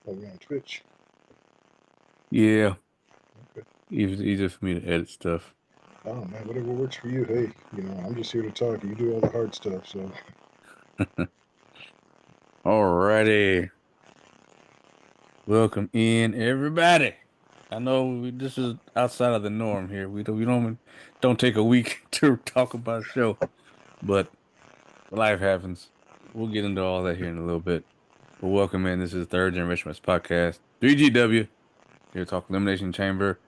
Oh, we're on Twitch. Yeah, Okay. easier for me to edit stuff. Oh man, whatever works for you. Hey, I'm just here to talk. You do all the hard stuff. So Alrighty, welcome in everybody. I know this is outside of the norm here. We don't take a week to talk about a show, but life happens. We'll get into all that here in a little bit. But welcome in. This is Third Generation Wrestling Podcast, 3GW. Here to talk Elimination Chamber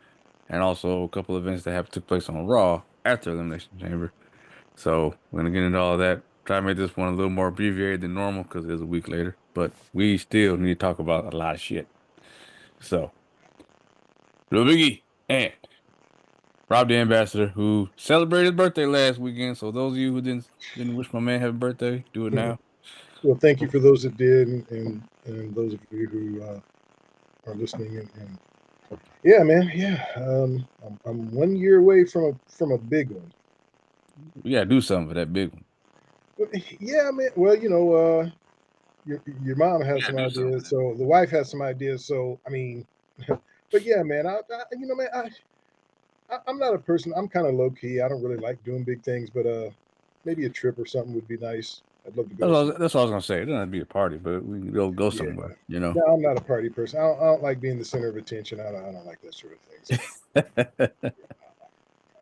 and also a couple events that have took place on Raw after Elimination Chamber. So we're gonna get into all that. Try to make this one a little more abbreviated than normal because it's a week later. But we still need to talk about a lot of shit. So, Lil Biggie and Rob the Ambassador, who celebrated his birthday last weekend. So those of you who didn't wish my man happy birthday, do it now. well, thank you for those that did, and those of you who are listening. And yeah, man, yeah. I'm 1 year away from a big one. We gotta do something for that big one. But, yeah, man. Well, your mom We has gotta some do something for ideas, that. so the wife has some ideas. So I mean, but yeah, man. Man, I'm not a person. I'm kind of low key. I don't really like doing big things, but maybe a trip or something would be nice. I'd love to go somewhere. That's what I was gonna say. It doesn't have to be a party, but we can go Yeah. somewhere, you know. No, I'm not a party person. I don't like being the center of attention. I don't like that sort of thing. So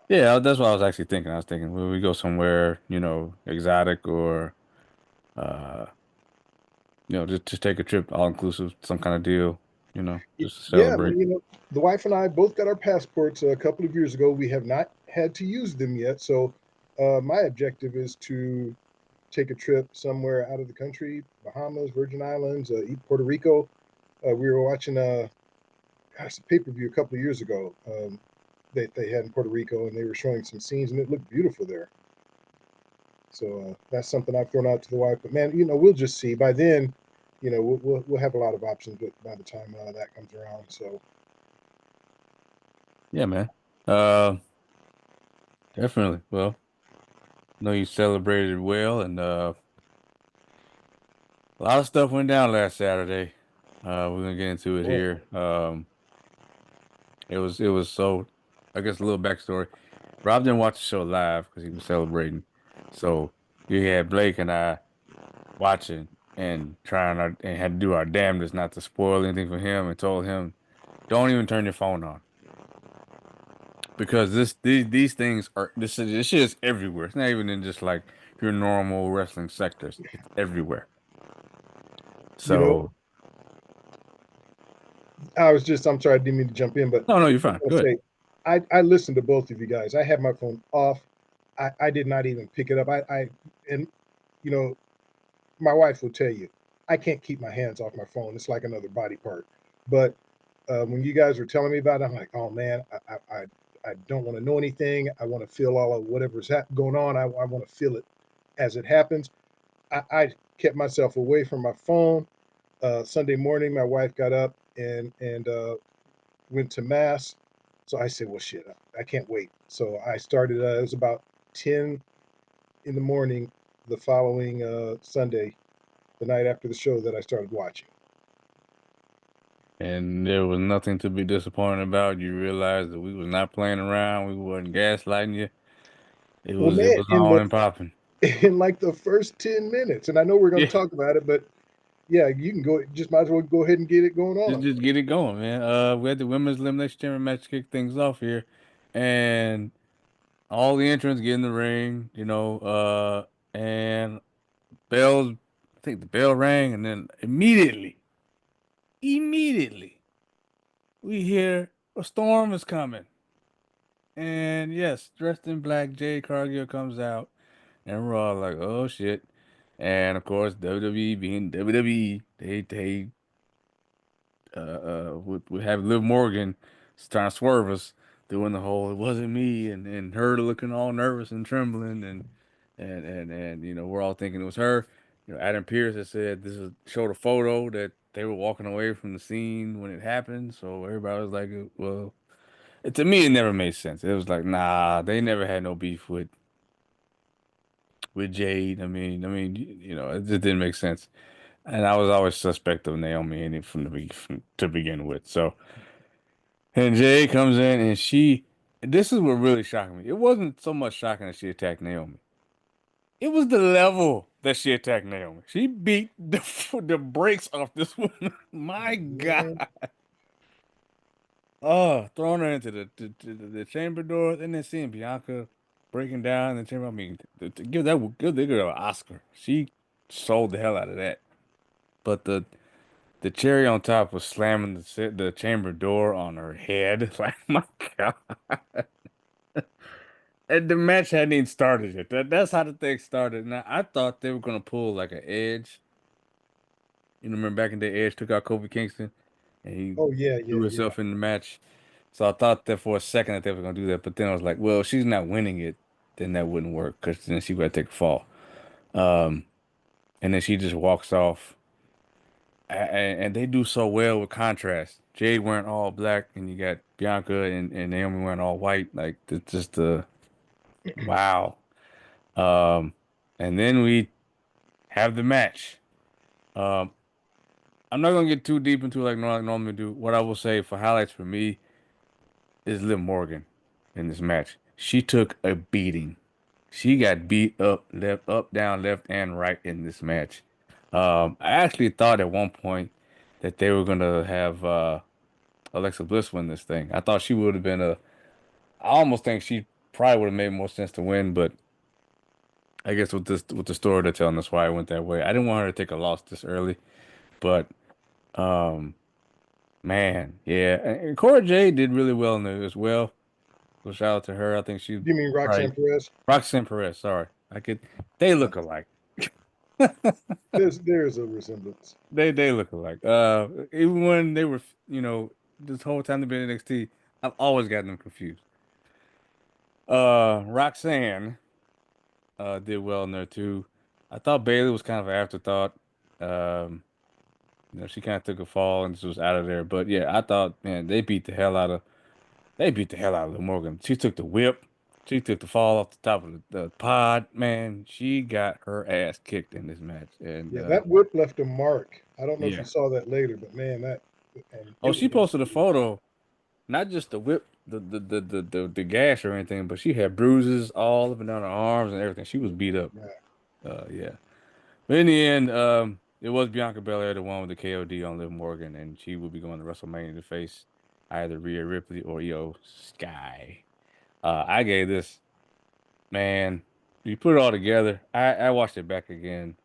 Yeah, that's what I was actually thinking. I was thinking, will we go somewhere, exotic or uh just take a trip, all inclusive, some kind of deal, just to yeah, celebrate. man. The wife and I both got our passports a couple of years ago. We have not had to use them yet. So my objective is to take a trip somewhere out of the country, Bahamas, Virgin Islands, Puerto Rico. We were watching gosh, a pay per view a couple of years ago that they had in Puerto Rico, and they were showing some scenes, and it looked beautiful there. So that's something I've thrown out to the wife. But man, we'll just see. By then, we'll have a lot of options. But by the time that comes around, so Yeah, man. Uh, Definitely. Well, I know you celebrated well, and a lot of stuff went down last Saturday. We're gonna get into it oh, here. It was so. I guess a little backstory. Rob didn't watch the show live because he was celebrating, so you had Blake and I watching and and had to do our damnedest not to spoil anything for him and told him, don't even turn your phone on because these things are this shit is everywhere. It's not even in just like your normal wrestling sectors. It's everywhere. you know, So I'm sorry, I didn't mean to jump in, but no, no, I you're just fine. want Go to ahead. say, I listened to both of you guys. I had my phone off. I did not even pick it up. And you know, my wife will tell you, I can't keep my hands off my phone. It's like another body part. But when you guys were telling me about it, I'm like, oh man, I don't want to know anything. I want to feel all of whatever's going on. I want to feel it as it happens. I kept myself away from my phone. Sunday morning, my wife got up and went to mass. So I said, well, shit, I can't wait. So I started. It was about 10 in the morning the following Sunday, the night after the show, that I started watching. And there was nothing to be disappointed about. You realized that we was not playing around. We wasn't gaslighting you. It Well, was it man, was on and popping. in like the first 10 minutes, and I know we're going Yeah, to talk about it, but yeah, you can go. Just might as well go ahead and get it going just on. just get it going, man. We had the women's elimination chamber match to kick things off here, and all the entrants get in the ring, and bells. I think the bell rang, and then immediately, we hear a storm is coming. And yes, dressed in black, Jade Cargill comes out, and we're all like, "Oh shit!" And of course, WWE being WWE, they would have Liv Morgan trying to swerve us, doing the whole "it wasn't me" and her looking all nervous and trembling, and we're all thinking it was her. Adam Pearce had said this is showed a photo that they were walking away from the scene when it happened, so everybody was like, "Well." To me, it never made sense. It was like, nah, they never had no beef with Jade. I mean, it just didn't make sense. And I was always suspect of Naomi in it to begin with. So, and Jay comes in and this is what really shocked me. It wasn't so much shocking that she attacked Naomi. It was the level that she attacked Naomi. She beat the brakes off this woman. My God. Man, Oh, throwing her into the chamber door, and then seeing Bianca breaking down in the chamber. I mean, give the girl an Oscar. She sold the hell out of that. But the cherry on top was slamming the chamber door on her head. Like, my God. And the match hadn't even started yet. That's how the thing started. Now, I thought they were gonna pull like an Edge. You know, remember back in the day, Edge took out Kofi Kingston and he oh yeah, threw yeah, yeah. himself in the match. So I thought that for a second that they were gonna do that, but then I was like, well, if she's not winning it, then that wouldn't work because then she would take a fall. Um, and then she just walks off, and they do so well with contrast. Jade wearing all black, and you got Bianca and Naomi wearing all white. Like it's just wow. Um, and then we have the match. Um, I'm not gonna get too deep into it like I normally do. What I will say for highlights for me is Liv Morgan in this match. She took a beating. She got beat up, left, up, down, left, and right in this match. I actually thought at one point that they were gonna have Alexa Bliss win this thing. I thought she would have been a. I almost think she probably would have made more sense to win, but I guess with the story they're telling, that's why I went that way. I didn't want her to take a loss this early, but um, man, yeah, and Cora Jade did really well in there as well. So shout out to her. I think she You mean right. Roxanne Perez? Roxanne Perez, sorry. I could they look alike. There's a resemblance. They look alike. Even when they were, this whole time they've been in NXT, I've always gotten them confused. Roxanne did well in there too. I thought Bailey was kind of an afterthought. Um, she kind of took a fall and just was out of there. But yeah, I thought, man, they beat the hell out of Liv Morgan. She took the whip. She took the fall off the top of the pod. Man, she got her ass kicked in this match. And Yeah, that whip left a mark. I don't know if you yeah. saw that later, but man, that and Oh, it she was on posted a TV. photo, not just the whip, the gash or anything, but she had bruises all up and down her arms and everything. She was beat up. Yeah. Yeah. But in the end, it was Bianca Belair, the one with the KOD on Liv Morgan, and she will be going to WrestleMania to face either Rhea Ripley or Io Sky. I gave this. Man, you put it all together. I watched it back again.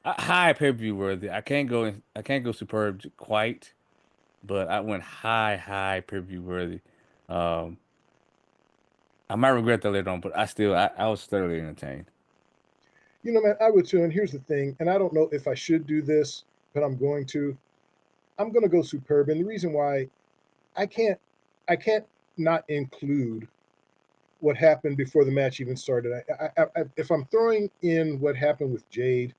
High pay-per-view worthy. I can't go superb quite, but I went high pay-per-view worthy. Um, I might regret that later on, but I was thoroughly entertained. You know, man, I would too. And here's the thing, and I don't know if I should do this, but I'm going to. I'm going to go superb, and the reason why I can't, I can't not include what happened before the match even started. If I'm throwing in what happened with Jade,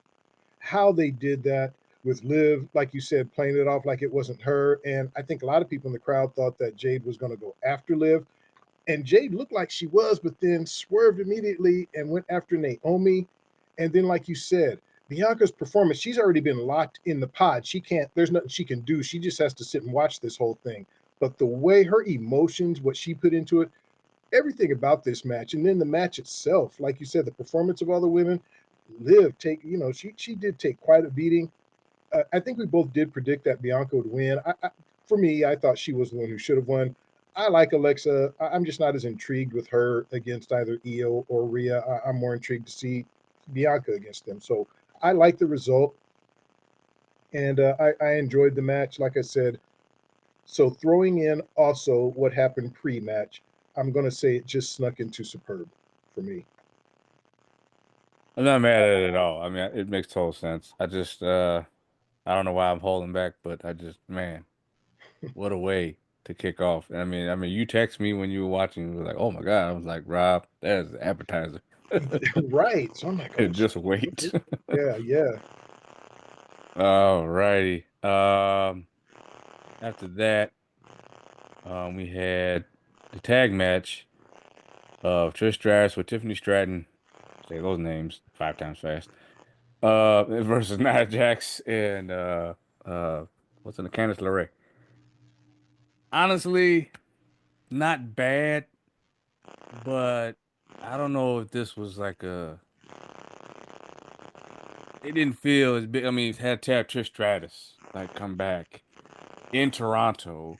how they did that with Liv, like you said, playing it off like it wasn't her, and I think a lot of people in the crowd thought that Jade was going to go after Liv, and Jade looked like she was, but then swerved immediately and went after Naomi. And then, like you said, Bianca's performance, she's already been locked in the pod. She can't, there's nothing she can do. She just has to sit and watch this whole thing. But the way her emotions, what she put into it, everything about this match, and then the match itself, like you said, the performance of all the women, Liv she did take quite a beating. I think we both did predict that Bianca would win. For me, I thought she was the one who should have won. I like Alexa. I'm just not as intrigued with her against either Io or Rhea. I'm more intrigued to see Bianca against them. So I like the result, and I enjoyed the match. Like I said, so throwing in also what happened pre-match, I'm going to say it just snuck into superb for me. I'm not mad at it at all. I mean, it makes total sense. I don't know why I'm holding back, but man, what a way to kick off. I mean, you text me when you were watching, you were like, "Oh my God." I was like, "Rob, there's the appetizer." Right. So I'm like, oh, Just wait. yeah, yeah. All righty. After that, we had the tag match of Trish Stratus with Tiffany Stratton. Say those names 5 times fast. versus Nia Jax and uh what's in the Candice LeRae. Honestly, not bad, but I don't know if this was like a. It didn't feel as big. I mean, it had to have Trish Stratus like come back in Toronto.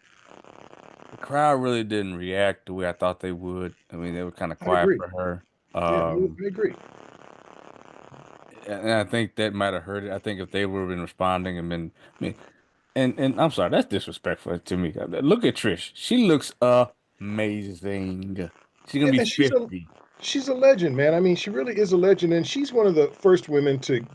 The crowd really didn't react the way I thought they would. I mean, they were kind of I quiet agree. for her. Yeah, I agree. And I think that might have hurt it. I think if they would have been responding and been, I mean, and I'm sorry, that's disrespectful to me. Look at Trish. She looks amazing. She's gonna Yeah, be and 50. she's a legend, man. I mean, she really is a legend, and she's one of the first women to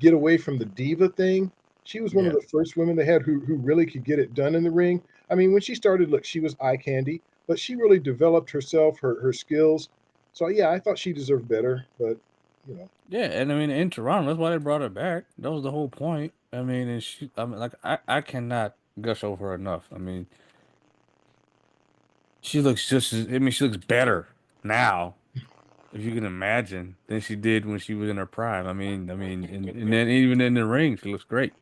get away from the diva thing. She was one of Yeah. the first women they had who really could get it done in the ring. I mean, when she started, look, she was eye candy, but she really developed herself, her skills. So yeah, I thought she deserved better, but you know, Yeah, and I mean in Toronto, that's why they brought her back. That was the whole point. I mean, and she, I mean, like I cannot gush over her enough. I mean, she looks I mean, she looks better now, if you can imagine, than she did when she was in her prime. And then even in the ring, she looks great.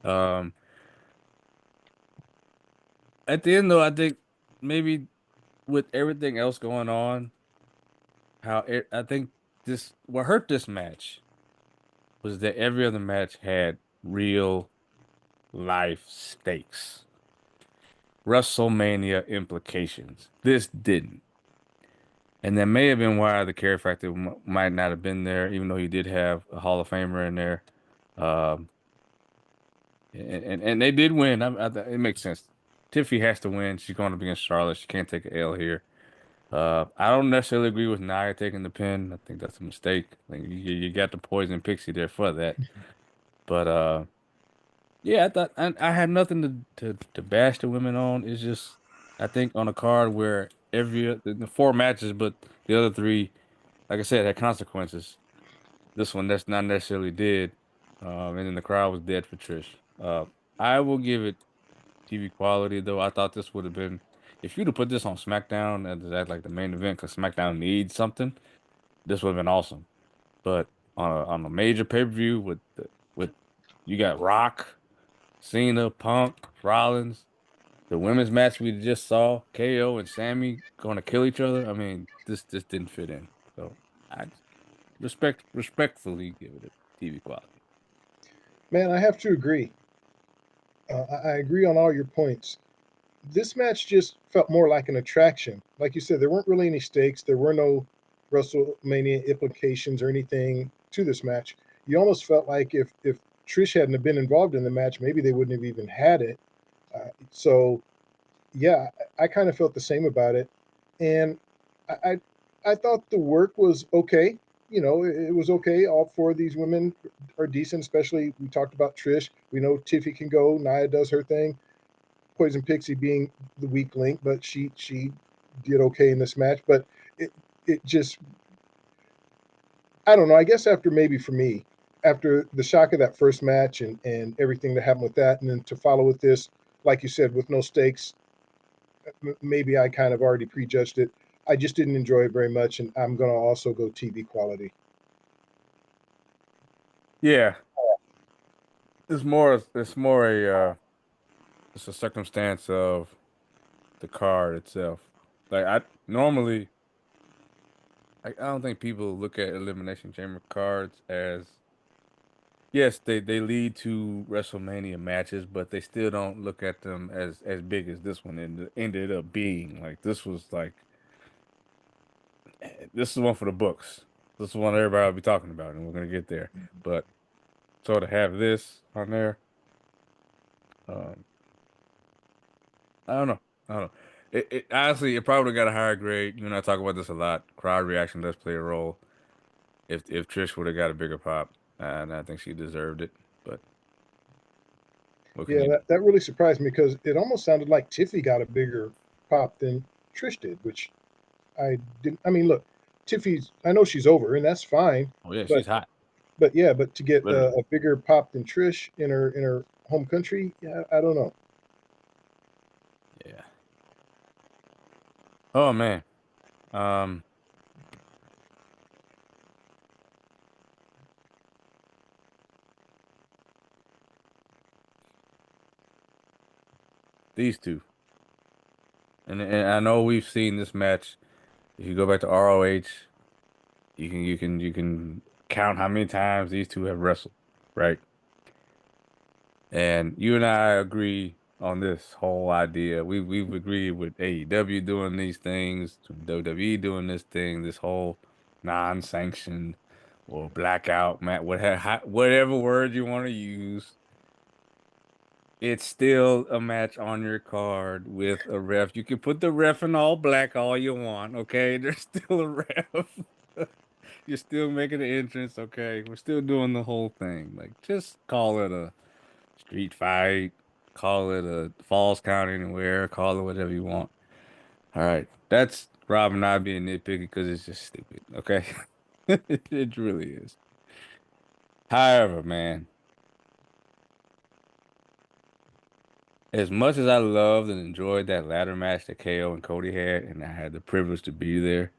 Um, at the end though, I think maybe with everything else going on, I think this what hurt this match was that every other match had real life stakes. WrestleMania implications. This didn't. And that may have been why the care factor might not have been there, even though he did have a Hall of Famer in there. Um, and they did win. It makes sense. Tiffy has to win. She's going to be against Charlotte. She can't take an L here. I don't necessarily agree with Nia taking the pin. I think that's a mistake. Like you got the poison pixie there for that. But yeah, I thought I had nothing to bash the women on. It's just I think on a card where the four matches, but the other three, like I said, had consequences. This one that's not necessarily did, and then the crowd was dead for Trish. I will give it TV quality though. I thought this would have been if you'd have put this on SmackDown as like the main event because SmackDown needs something. This would have been awesome. But on a major pay-per-view with you got Rock, Cena, Punk, Rollins. The women's match we just saw, KO and Sammy going to kill each other. I mean, this didn't fit in. So I respectfully give it a TV quality. man, I have to agree. I agree on all your points. This match just felt more like an attraction. Like you said, there weren't really any stakes. There were no WrestleMania implications or anything to this match. You almost felt like if Trish hadn't have been involved in the match, maybe they wouldn't have even had it. So yeah, I kind of felt the same about it, and I I thought the work was okay. You know, it was okay. All four of these women are decent, especially we talked about Trish. We know Tiffy can go. Nia does her thing. Poison Pixie being the weak link, but she did okay in this match. But it it just I don't know. I guess after maybe for me, after the shock of that first match and everything that happened with that, and then to follow with this, like you said, with no stakes, maybe I kind of already prejudged it. I just didn't enjoy it very much, and I'm gonna also go TV quality. Yeah, it's more it's a circumstance of the card itself. Like I normally I don't think people look at Elimination Chamber cards as yes, they lead to WrestleMania matches, but they still don't look at them as big as this one ended up being. Like this was like this is one for the books. This is one everybody will be talking about, and we're gonna get there. But so to have this on there, um, I don't know. I don't know. It honestly, it probably got a higher grade. You and I talk about this a lot. Crowd reaction does play a role. If Trish would have got a bigger pop, and I think she deserved it. But what can Yeah, you do? that really surprised me because it almost sounded like Tiffy got a bigger pop than Trish did, which I didn't. I mean, look, Tiffy's. I know she's over, and that's fine. Oh yeah, But she's hot, yeah, but to get literally. a bigger pop than Trish in her home country, yeah, I don't know. Yeah. Oh man. Um. These two. And I know we've seen this match. If you go back to ROH, you can count how many times these two have wrestled, right? And you and I agree on this whole idea. We've agreed with AEW doing these things, WWE doing this thing, this whole non-sanctioned or blackout match, whatever word you want to use. It's still a match on your card with a ref. You can put the ref in all black all you want, okay? There's still a ref. You're still making an entrance, okay? We're still doing the whole thing. Like, just call it a street fight, call it a falls count anywhere, call it whatever you want. All right. That's Rob and I being nitpicky because it's just stupid, okay? It really is. However, man, as much as I loved and enjoyed that ladder match that KO and Cody had, and I had the privilege to be there,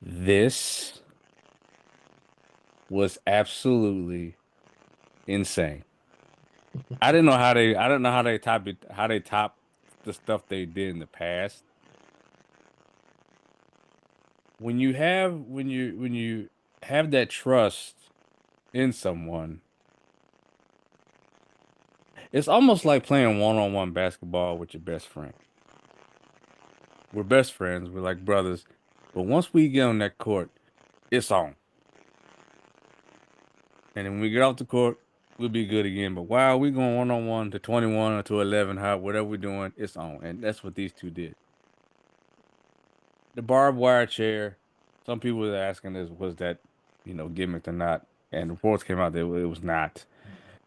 this was absolutely insane. I didn't know how they top the stuff they did in the past. When you have that trust in someone, it's almost like playing one-on-one basketball with your best friend. We're best friends, we're like brothers, but once we get on that court, it's on. And then when we get off the court, we'll be good again. But while we going one on one to 21 or to 11, how whatever we're doing, it's on. And that's what these two did. The barbed wire chair, some people were asking this was that, gimmicked or not. And reports came out that it was not.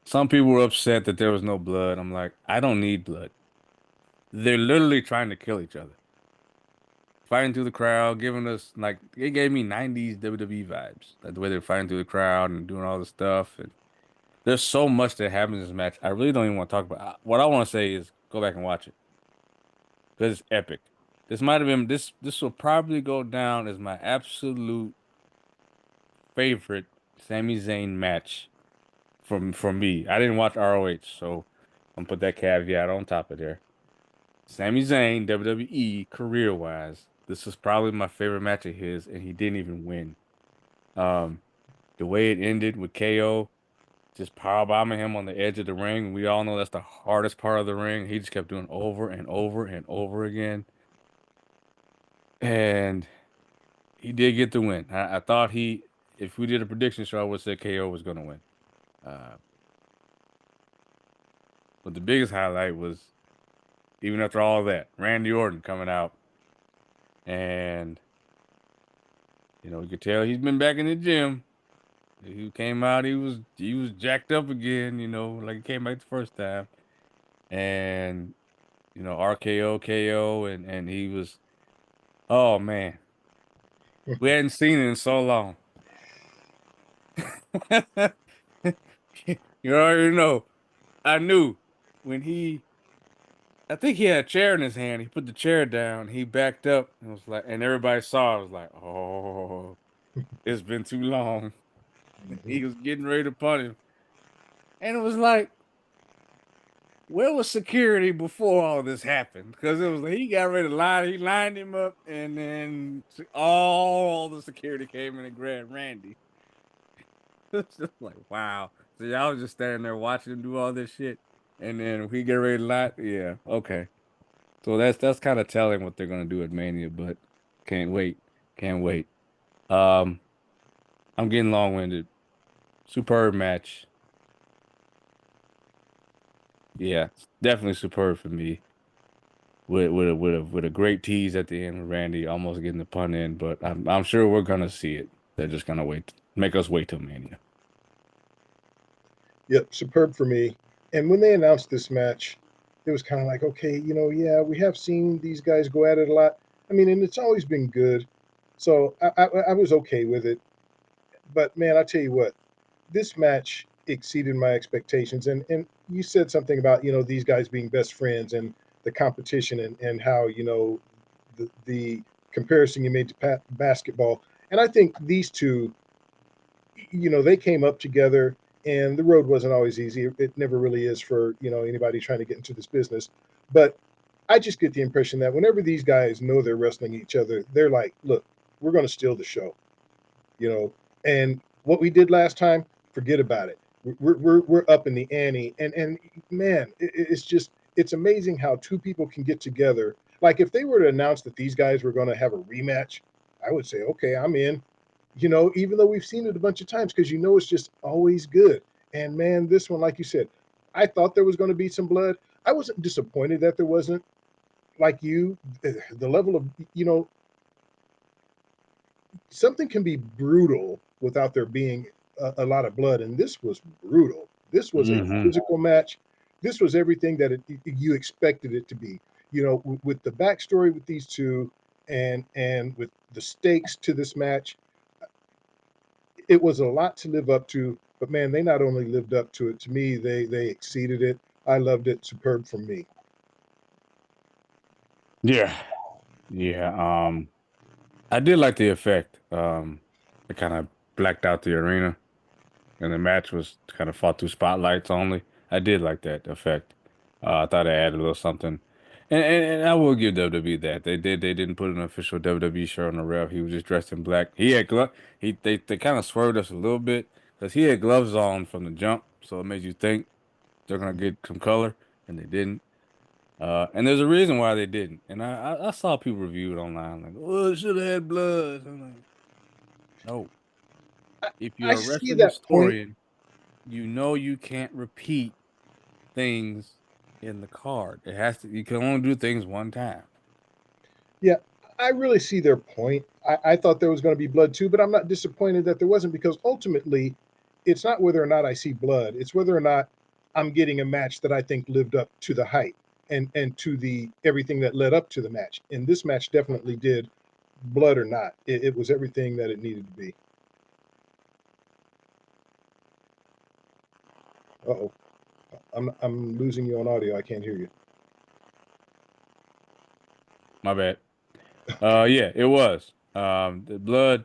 Some people were upset that there was no blood. I'm like, I don't need blood. They're literally trying to kill each other. Fighting through the crowd, giving us like it gave me 90s WWE vibes. Like the way they're fighting through the crowd and doing all this stuff. And there's so much that happens in this match. I really don't even want to talk about. What I want to say is go back and watch it because it's epic. This might have been this. This will probably go down as my absolute favorite Sami Zayn match from me. I didn't watch ROH, so I'm gonna put that caveat on top of there. Sami Zayn, WWE career wise, this is probably my favorite match of his, and he didn't even win. Um, the way it ended with KO. Just power bombing him on the edge of the ring. We all know that's the hardest part of the ring. He just kept doing over and over and over again. And he did get the win. I thought if we did a prediction show, I would say KO was going to win. Uh, but the biggest highlight was, even after all that, Randy Orton coming out. And, you could tell he's been back in the gym. He came out, he was jacked up again, like he came back the first time. And, RKO, KO, and he was. Oh man, we hadn't seen it in so long. You already know. I knew when I think he had a chair in his hand. He put the chair down. He backed up and was like, and everybody saw. It was like, oh, it's been too long. Mhm. He was getting ready to punch him, and it was like, where was security before all this happened? Because it was like he got ready to line. He lined him up, and then all the security came in and grabbed Randy. It's just like, wow. So y'all was just standing there watching him do all this shit. And then we get ready to light. Yeah, okay. So that's kind of telling what they're gonna do at Mania, but can't wait. Can't wait. Um, I'm getting long-winded. Superb match. Yeah, it's definitely superb for me. With a great tease at the end with Randy almost getting the pun in, but I'm sure we're gonna see it. They're just gonna make us wait till Mania. Yep, superb for me. And when they announced this match, it was kind of like, okay, yeah, we have seen these guys go at it a lot. I mean, and it's always been good. So I was okay with it. But man, I tell you what, this match exceeded my expectations. And you said something about these guys being best friends and the competition and how the comparison you made to basketball. And I think these two, they came up together and the road wasn't always easy. It never really is for anybody trying to get into this business. But I just get the impression that whenever these guys know they're wrestling each other, they're like, "Look, we're going to steal the show," you know. And what we did last time, forget about it. We're up in the ante, and man, it's just it's amazing how two people can get together. Like if they were to announce that these guys were going to have a rematch, I would say, okay, I'm in. Even though we've seen it a bunch of times, because it's just always good. And man, this one, like you said, I thought there was going to be some blood. I wasn't disappointed that there wasn't. Like you, the level of something can be brutal without there being a lot of blood, and this was brutal. This was a Hmm. physical match. This was everything that you expected it to be. With the backstory with these two, and with the stakes to this match, it was a lot to live up to. But man, they not only lived up to it. To me, they exceeded it. I loved it. Superb from me. Yeah, yeah. I did like the effect. It kind of blacked out the arena, and the match was kind of fought through spotlights only. I did like that effect. I thought it added a little something, and I will give WWE that they didn't put an official WWE shirt on the ref. He was just dressed in black. He had glove. They kind of swerved us a little bit because he had gloves on from the jump, so it made you think they're gonna get some color, and they didn't. And there's a reason why they didn't. And I saw people review it online like, oh, it should have had blood. I'm like, no. If I you're a see wrestling that point. historian, you know you can't repeat things in the card. It has to, you can only do things one time. Yeah, I really see their point. I thought there was going to be blood too, but I'm not disappointed that there wasn't, because ultimately, it's not whether or not I see blood; it's whether or not I'm getting a match that I think lived up to the hype and to the everything that led up to the match. And this match definitely did, blood or not. It was everything that it needed to be. Uh-oh, I'm losing you on audio. I can't hear you. My bad. Yeah, it was. The blood,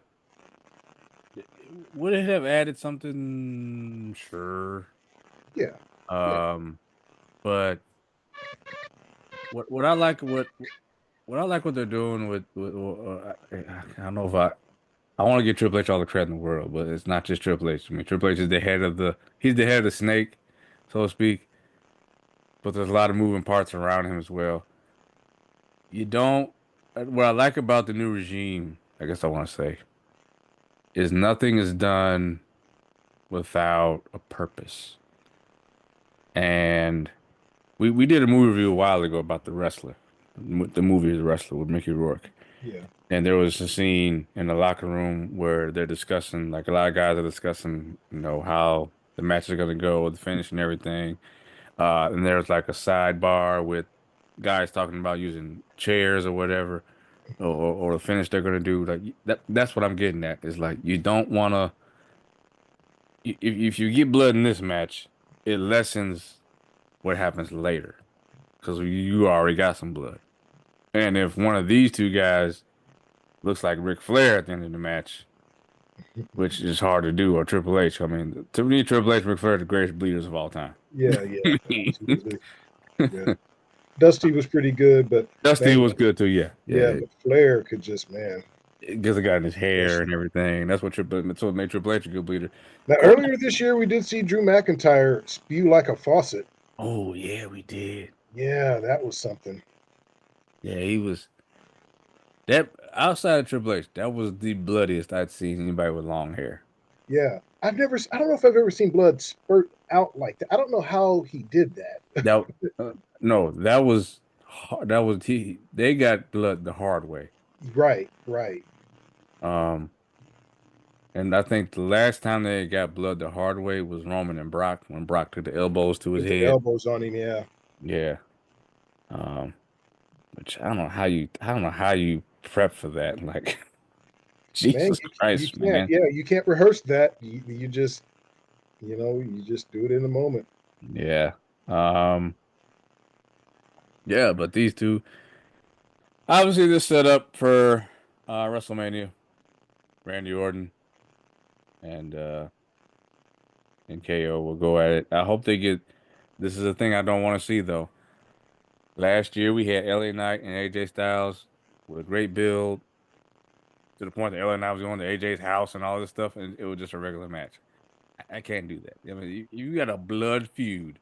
would it have added something? Sure. Yeah, yeah, Um, but what I like what I like what they're doing with I don't know if I want to give Triple H all the credit in the world, but it's not just Triple H. I mean, Triple H is the head of he's the head of the snake, so to speak. But there's a lot of moving parts around him as well. You don't. What I like about the new regime, I guess I want to say, is nothing is done without a purpose. And we did a movie review a while ago about The Wrestler, the movie The Wrestler with Mickey Rourke. yeah. And there was a scene in the locker room where they're discussing, like a lot of guys are discussing, how the match is going to go, the finish and everything. And there's like a sidebar with guys talking about using chairs or whatever, or the finish they're going to do. Like that's what I'm getting at. Is like you don't want to, if you get blood in this match, it lessens what happens later because you already got some blood. And if one of these two guys looks like Ric Flair at the end of the match, which is hard to do, or Triple H. I mean, to me, Triple H, Ric Flair, are the greatest bleeders of all time. Yeah, yeah, absolutely. Yeah. Dusty was pretty good, but Dusty man, was good too, yeah, yeah, yeah. but Flair could just, man, It gets a guy in his hair crush and him. everything. That's what made Triple H a good bleeder. Now, Cool. earlier this year, we did see Drew McIntyre spew like a faucet. Oh yeah, we did. Yeah, that was something. Yeah, he was that outside of Triple H. That was the bloodiest I'd seen anybody with long hair. Yeah, I don't know if I've ever seen blood spurt out like that. I don't know how he did that. That no, that was he. They got blood the hard way. Right, right. Um, and I think the last time they got blood the hard way was Roman and Brock when Brock took the elbows to his Put the head. elbows on him. Yeah, Yeah. Um, which I don't know how you prep for that. Like, man, Jesus you Christ, can't. man. Yeah, you can't rehearse that. You just, you just do it in the moment. Yeah. Um, yeah, but these two, obviously, this set up for WrestleMania, Randy Orton and and KO will go at it. I hope they get. This is a thing I don't want to see though. Last year we had LA Knight and AJ Styles with a great build to the point that LA Knight was going to AJ's house and all this stuff, and it was just a regular match. I can't do that. I mean, you got a blood feud.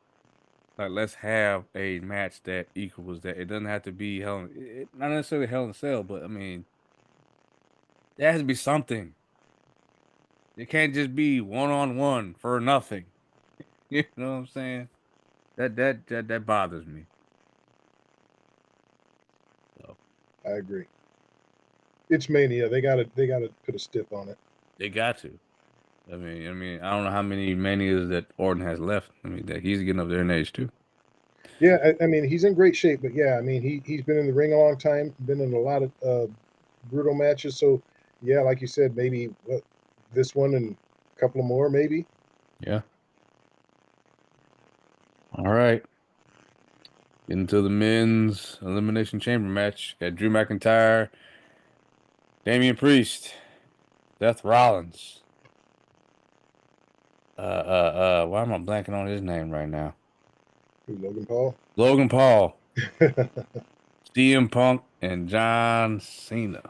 Like, let's have a match that equals that. It doesn't have to be not necessarily Hell in a Cell, but I mean, there has to be something. It can't just be one on one for nothing. You know what I'm saying? That bothers me. So I agree. It's Mania. They gotta put a stip on it. they got to. I don't know how many manias that Orton has left. I mean, that he's getting up there in age too. Yeah, I mean he's in great shape, but yeah, I mean he's been in the ring a long time, been in a lot of brutal matches. So yeah, like you said, maybe this one and a couple of more, maybe. Yeah. All right. Into the men's elimination chamber match. Got Drew McIntyre, Damian Priest, Seth Rollins. Why am I blanking on his name right now? Who, Logan Paul? Logan Paul, CM Punk, and John Cena.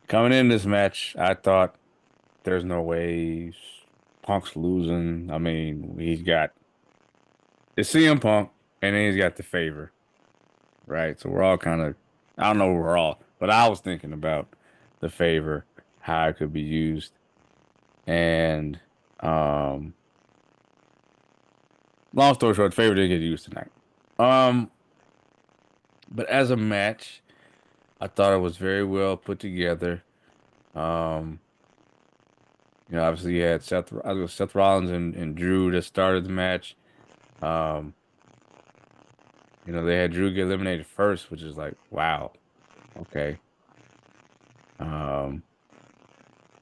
Coming in this match, I thought there's no way Punk's losing. I mean, he's got it's CM Punk, and then he's got the favor, right? So we're all kind of, I don't know, we're all, but I was thinking about the favor, how it could be used, and um, long story short, the favor did get used tonight. Um, but as a match, I thought it was very well put together. Um, obviously you had I was Seth Rollins and Drew that started the match. Um, they had Drew get eliminated first, which is like, wow, okay. Um,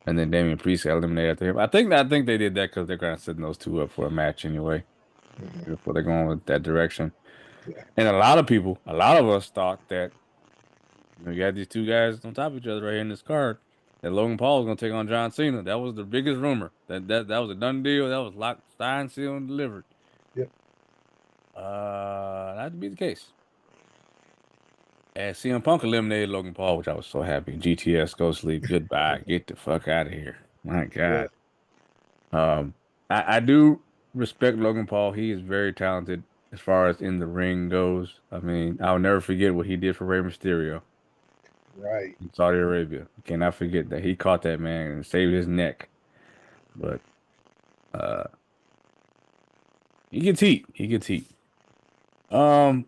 and then Damian Priest got eliminated after him. I think they did that because they're kind of setting those two up for a match anyway, Mhm. before they're going with that direction. Yeah, And a lot of us thought that you had these two guys on top of each other right here in this card. That Logan Paul was gonna take on John Cena. That was the biggest rumor. That was a done deal. That was locked, signed, sealed, and delivered. yeah, Not to be the case. And CM Punk eliminated Logan Paul, which I was so happy. GTS, go sleep. Goodbye. Get the fuck out of here. My yeah. God. Um, I do respect Logan Paul. He is very talented as far as in the ring goes. I mean, I'll never forget what he did for Rey Mysterio Right. in Saudi Arabia. I cannot forget that. He caught that man and saved his neck. But uh he gets heat. He gets heat. Um,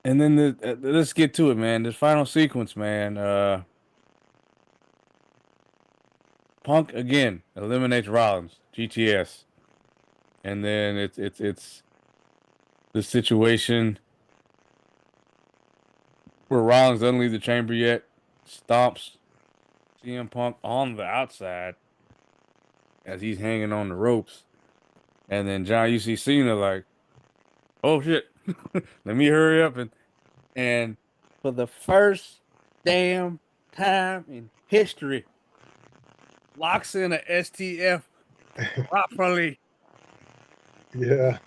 and then let's get to it, man. This final sequence, man. Punk again eliminates Rollins, GTS. And then it's the situation where Rollins doesn't leave the chamber yet, stomps CM Punk on the outside as he's hanging on the ropes. And then John, you see Cena like, oh shit, let me hurry up and for the first damn time in history, locks in a STF properly. Yeah.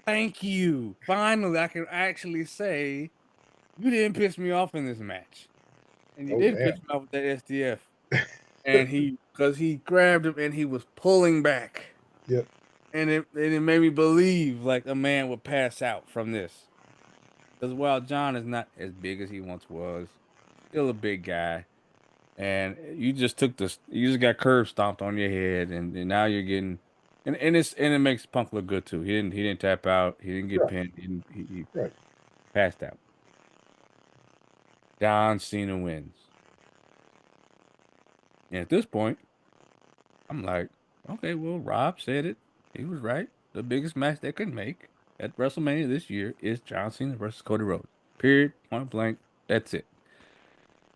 Thank you. Finally, I can actually say you didn't piss me off in this match. And you Oh did damn. piss me off with that STF. And because he grabbed him and he was pulling back. Yep. And it made me believe like a man would pass out from this. Because while John is not as big as he once was, still a big guy. And you just got curb stomped on your head, and now you're getting, and it makes Punk look good too. He didn't tap out, he didn't get Right. pinned, he Right. passed out. John Cena wins, and at this point, I'm like, okay, well, Rob said it, he was right. The biggest match they could make at WrestleMania this year is John Cena versus Cody Rhodes. Period. Point blank. That's it.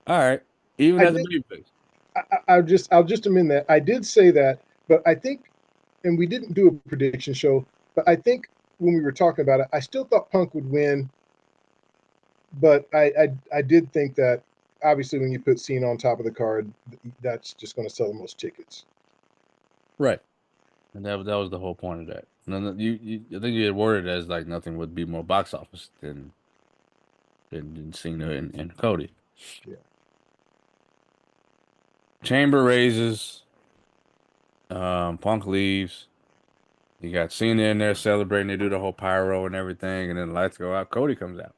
All right. Even I as a think babyface. I'll just amend that. I did say that, but I think, and we didn't do a prediction show, but I think when we were talking about it, I still thought Punk would win, but I did think that obviously when you put Cena on top of the card, that's just going to sell the most tickets. Right. And that was the whole point of that. And then I think you had worded it as like nothing would be more box office than Cena and Cody. Yeah. Chamber raises, Punk leaves. You got Cena in there celebrating. They do the whole pyro and everything, and then the lights go out. Cody comes out,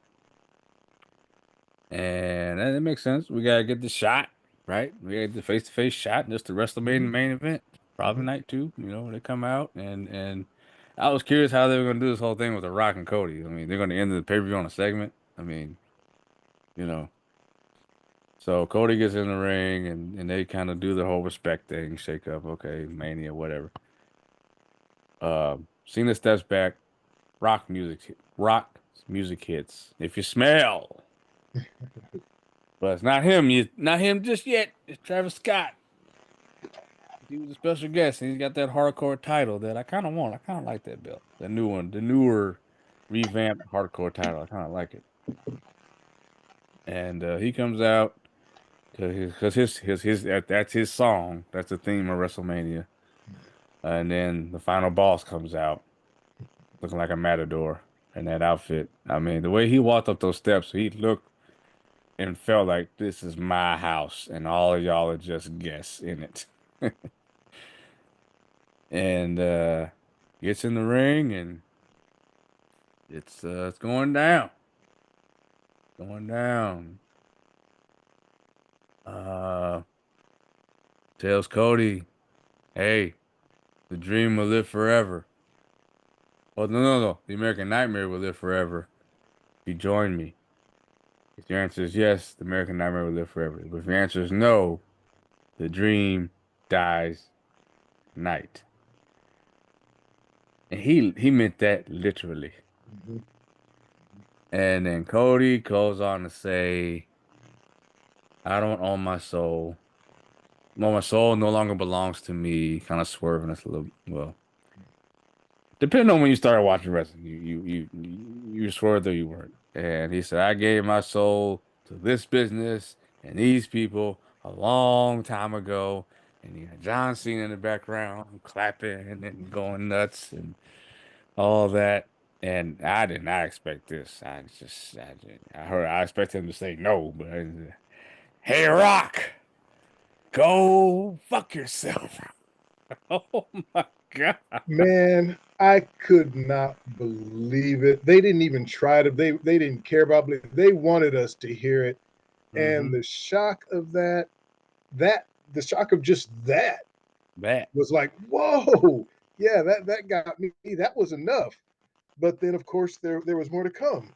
and that makes sense. We gotta get the shot, right? We gotta get the face-to-face shot. Just the WrestleMania Mm-hmm. main event, probably Mm-hmm. night two. They come out and I was curious how they were gonna do this whole thing with The Rock and Cody. I mean, they're gonna end the pay-per-view on a segment. I mean, you know. So Cody gets in the ring and they kind of do the whole respect thing, shake up, okay, Mania, whatever. Cena steps back. Rock music hits. If you smell, but it's not him. Not him just yet. It's Travis Scott. He was a special guest, and he's got that hardcore title that I kind of want. I kind of like that belt, the new one, the newer, revamped hardcore title. I kind of like it. And he comes out because that's his song. That's the theme of WrestleMania. And then the final boss comes out looking like a matador in that outfit. I mean, the way he walked up those steps, he looked and felt like this is my house and all of y'all are just guests in it. And gets in the ring and it's going down. Going down. Uh Tells Cody, hey, the dream will live forever. Oh no. The American Nightmare will live forever. If you join me. If your answer is yes, the American Nightmare will live forever. But if your answer is no, the dream dies tonight. And he meant that literally. Mm-hmm. And then Cody goes on to say, I don't own my soul. Well, my soul no longer belongs to me. Kind of swerving us a little. Well, depending on when you started watching wrestling, you swerved or you weren't. And he said, I gave my soul to this business and these people a long time ago. And you got John Cena in the background clapping and going nuts and all that. And I did not expect this. I expected him to say no, but hey, Rock, go fuck yourself. Oh my God. Man, I could not believe it. They didn't even try to. They didn't care about it. They wanted us to hear it, and Mm-hmm. the shock of that the shock of just that That. was like, whoa, yeah, that got me. That was enough. But then, of course, there was more to come.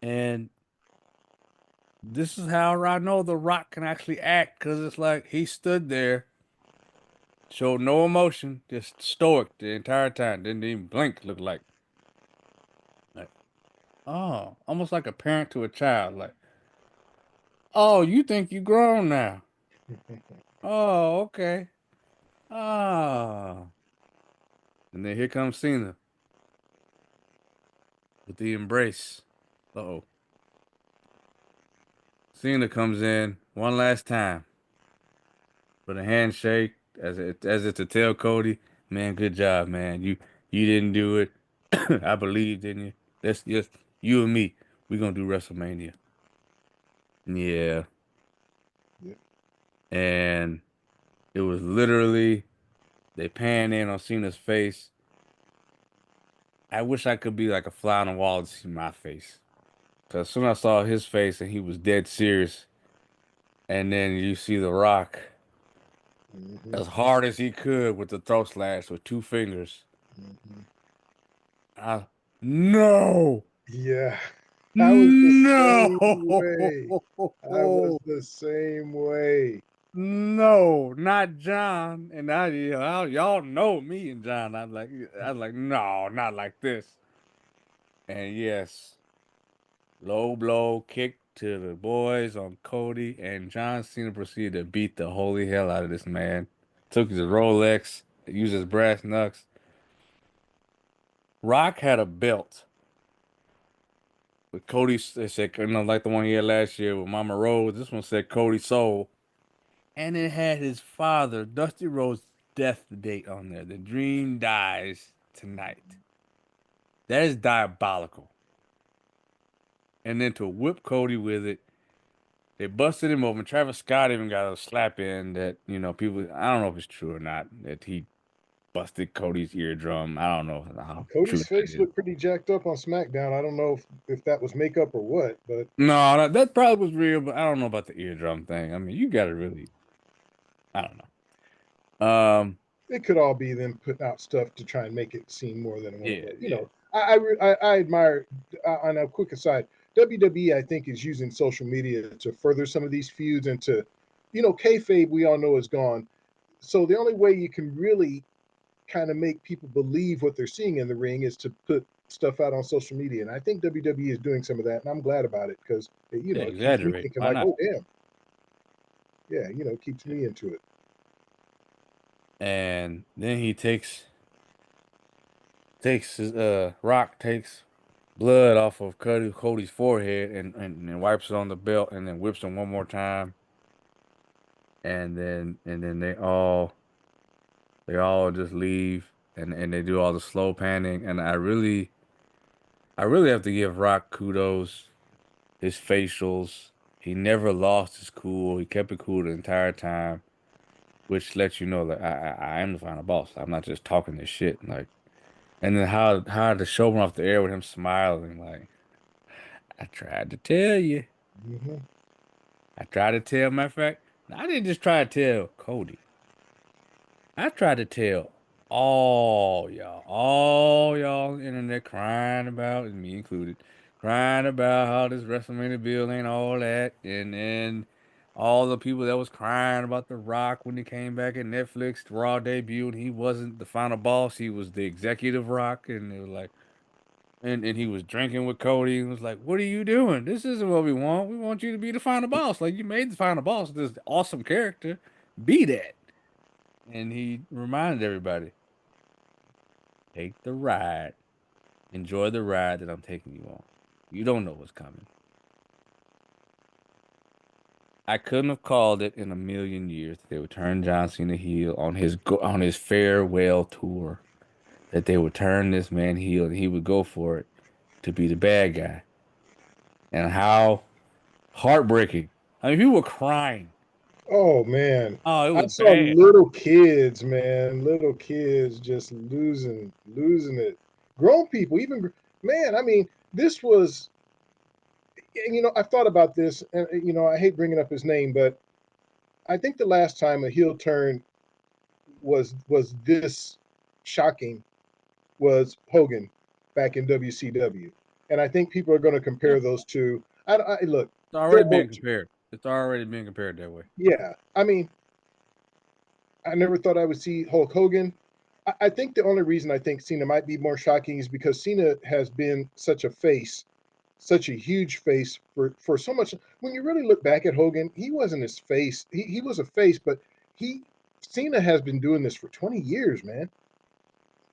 And this is how I know The Rock can actually act because it's like he stood there, showed no emotion, just stoic the entire time, didn't even blink, looked like, oh, almost like a parent to a child, like, oh, you think you grown now. Oh, okay. Ah. And then here comes Cena with the embrace. Uh-oh. Cena comes in one last time with a handshake as if to tell Cody, man, good job, man. You didn't do it. I believed in you. That's just you and me. We're gonna do WrestleMania. Yeah. Yeah. And it was literally they pan in on Cena's face. I wish I could be like a fly on the wall to see my face. Cause soon I saw his face and he was dead serious. And then you see The Rock Mm-hmm. as hard as he could with the throat slash with two fingers. Mm-hmm. I, no, Yeah, I was the no, same way. I was the same way. no, not John. And y'all know me and John. I was like, no, not like this. And yes, low blow kick to the boys on Cody, and John Cena proceeded to beat the holy hell out of this man. Took his Rolex, used his brass knucks. Rock had a belt With Cody, they said, like the one he had last year with Mama Rose. This one said Cody Soul, and it had his father, Dusty Rhodes' death date on there. The dream dies tonight. That is diabolical. And then to whip Cody with it, they busted him open. Travis Scott even got a slap in that, people, I don't know if it's true or not, that he busted Cody's eardrum. I don't know how true Cody's that face is. looked pretty jacked up on SmackDown. I don't know if that was makeup or what, but No, that probably was real, but I don't know about the eardrum thing. I mean, you got to really, I don't know. it could all be them putting out stuff to try and make it seem more than what it Yeah, was. yeah, I admire. On a quick aside, WWE I think is using social media to further some of these feuds and to, kayfabe we all know is gone. So the only way you can really kind of make people believe what they're seeing in the ring is to put stuff out on social media, and I think WWE is doing some of that, and I'm glad about it because yeah, it keeps me exaggerate. thinking Why like, not? oh damn, yeah, it keeps Yeah. me into it. And then he takes his Rock takes blood off of Cody's forehead and wipes it on the belt and then whips him one more time. And then they all just leave and they do all the slow panning. And I really have to give Rock kudos. His facials. He never lost his cool. He kept it cool the entire time, which lets you know that I am the final boss. I'm not just talking this shit. Like, and then how the show went off the air with him smiling, like, I tried to tell you. Hmm. I tried to tell. Matter of fact, I didn't just try to tell Cody. I tried to tell all y'all on the internet crying about, and me included, crying about how this WrestleMania bill ain't all that, and then all the people that was crying about The Rock when he came back at Netflix Raw debut, and he wasn't the final boss, he was the executive Rock, and it was like, and he was drinking with Cody, and was like, "What are you doing? This isn't what we want. We want you to be the final boss. Like you made the final boss, this awesome character, be that." And he reminded everybody, take the ride. Enjoy the ride that I'm taking you on. You don't know what's coming. I couldn't have called it in a million years that they would turn John Cena heel on his farewell tour. That they would turn this man heel and he would go for it to be the bad guy. And how heartbreaking. I mean, people were crying. Oh man, Oh, it I was saw bad. little kids, man, little kids just losing it. Grown people, even man. I mean, this was, and I've thought about this, and I hate bringing up his name, but I think the last time a heel turn was this shocking was Hogan back in WCW, and I think people are going to Yeah, compare those two. Look, it's already they're being both, compared. It's already being compared that way. yeah. I mean, I never thought I would see Hulk Hogan. I think the only reason I think Cena might be more shocking is because Cena has been such a face, such a huge face for so much. When you really look back at Hogan, he wasn't his face. He was a face, but he Cena has been doing this for 20 years, man.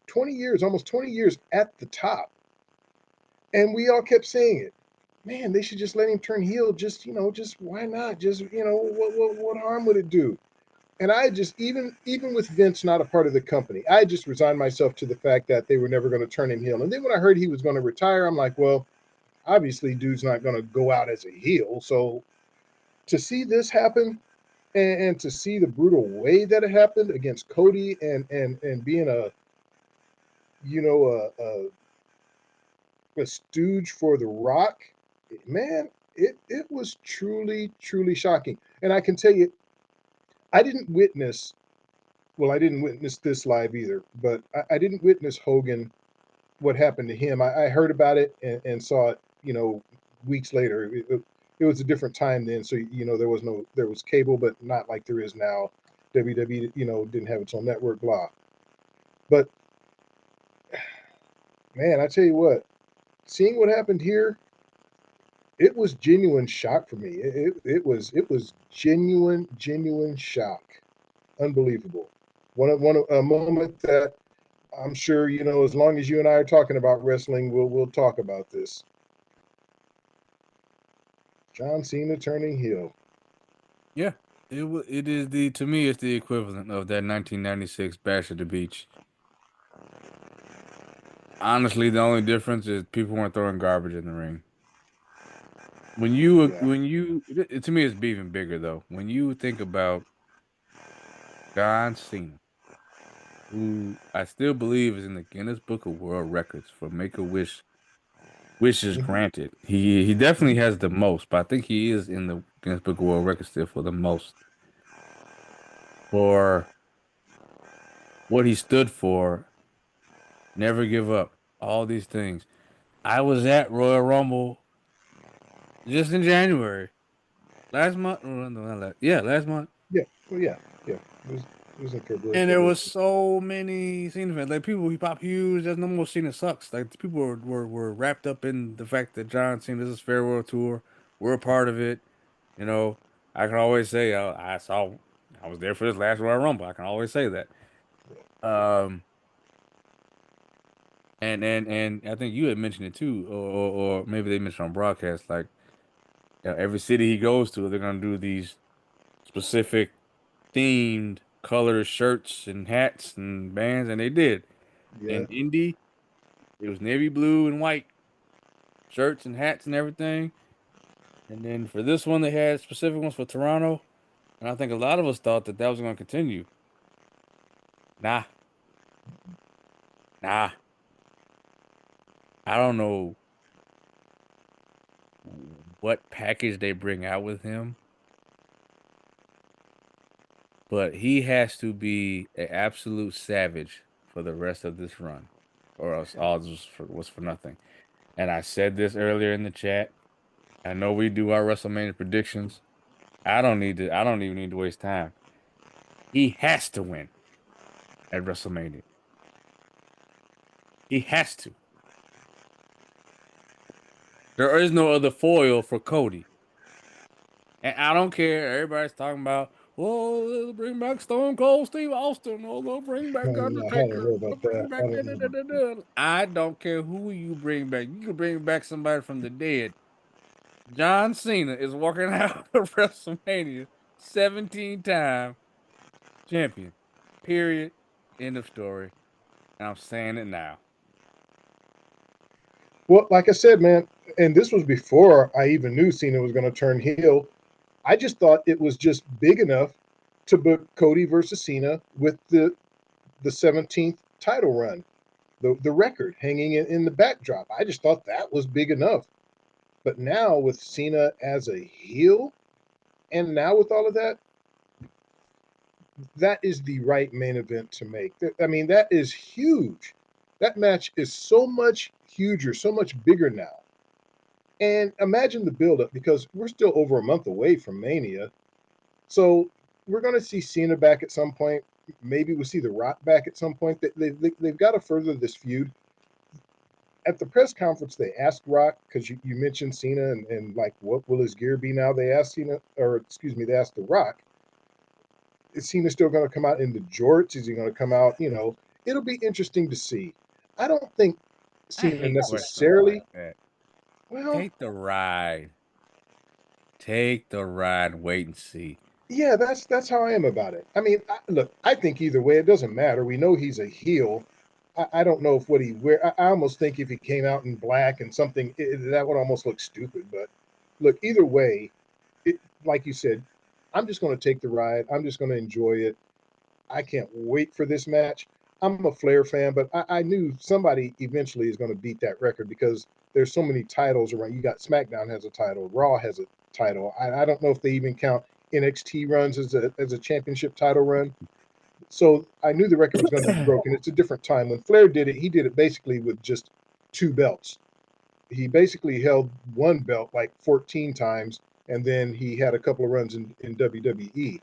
20 years, almost 20 years at the top. And we all kept saying it. Man, they should just let him turn heel. Just why not? Just what harm would it do? And I just even with Vince not a part of the company, I just resigned myself to the fact that they were never going to turn him heel. And then when I heard he was going to retire, I'm like, well, obviously, dude's not going to go out as a heel. So to see this happen and to see the brutal way that it happened against Cody and being a stooge for The Rock, man, it was truly shocking. And I can tell you, I didn't witness. Well, I didn't witness this live either, but I didn't witness Hogan what happened to him. I heard about it and saw it, weeks later. It was a different time then, so there was cable, but not like there is now. WWE, didn't have its own network, blah. But man, I tell you what, seeing what happened here, it was genuine shock for me. It was genuine shock. Unbelievable. A moment that I'm sure as long as you and I are talking about wrestling, we'll talk about this. John Cena turning heel. Yeah, it is the to me it's the equivalent of that 1996 Bash at the Beach. Honestly, the only difference is people weren't throwing garbage in the ring. Yeah. To me, it's even bigger though. When you think about John Cena, who I still believe is in the Guinness Book of World Records for Make-A-Wish wishes Hmm. granted. He definitely has the most, but I think he is in the Guinness Book of World Records still for the most for what he stood for. Never give up. All these things. I was at Royal Rumble just in January last month. Oh, no, not last, yeah, last month. Yeah. Well, yeah. Yeah. It was in February. And there February. was so many Cena fans. Like people, he pop huge. There's no more Cena sucks. Like people were wrapped up in the fact that John Cena, this is farewell tour. We're a part of it. You know, I can always say I was there for this last Royal Rumble. I can always say that. Um, and I think you had mentioned it too, or maybe they mentioned on broadcast. Like every city he goes to, they're gonna do these specific themed color shirts and hats and bands, and they did. Yeah. In Indy, it was navy blue and white shirts and hats and everything. And then for this one, they had specific ones for Toronto. And I think a lot of us thought that that was going to continue. Nah, nah. I don't know what package they bring out with him, but he has to be an absolute savage for the rest of this run, or else all this was for nothing. And I said this earlier in the chat. I know we do our WrestleMania predictions. I don't need to. I don't even need to waste time. He has to win at WrestleMania. He has to. There is no other foil for Cody. And I don't care. Everybody's talking about, oh, they'll bring back Stone Cold Steve Austin. Oh, they'll bring back I don't Undertaker. know They'll about bring that. I back don't da, know da, da, about da, that. da. I don't care who you bring back. You can bring back somebody from the dead. John Cena is walking out of WrestleMania 17-time champion. Period. End of story. And I'm saying it now. Well, like I said, man, and this was before I even knew Cena was going to turn heel. I just thought it was just big enough to book Cody versus Cena with the 17th title run, the record hanging in the backdrop. I just thought that was big enough. But now with Cena as a heel, and now with all of that, that is the right main event to make. I mean, that is huge. That match is so much huger, so much bigger now. And imagine the buildup because we're still over a month away from Mania. So we're going to see Cena back at some point. Maybe we'll see The Rock back at some point. They've got to further this feud. At the press conference, they asked Rock, because you mentioned Cena and like, what will his gear be now? They asked Cena, or excuse me, they asked The Rock, is Cena still going to come out in the jorts? Is he going to come out? It'll be interesting to see. I don't think I Cena hate questions like necessarily, that. well, Take the ride. Take the ride. Wait and see. yeah, that's how I am about it. I mean, look, I think either way, it doesn't matter. We know he's a heel. I don't know if what he wear. I almost think if he came out in black and something, that would almost look stupid. But look, either way, like you said, I'm just going to take the ride. I'm just going to enjoy it. I can't wait for this match. I'm a Flair fan, but I knew somebody eventually is going to beat that record because there's so many titles around. You got SmackDown has a title, Raw has a title. I don't know if they even count NXT runs as a championship title run. So I knew the record was going to be broken. It's a different time. When Flair did it, he did it basically with just two belts. He basically held one belt like 14 times, and then he had a couple of runs in WWE.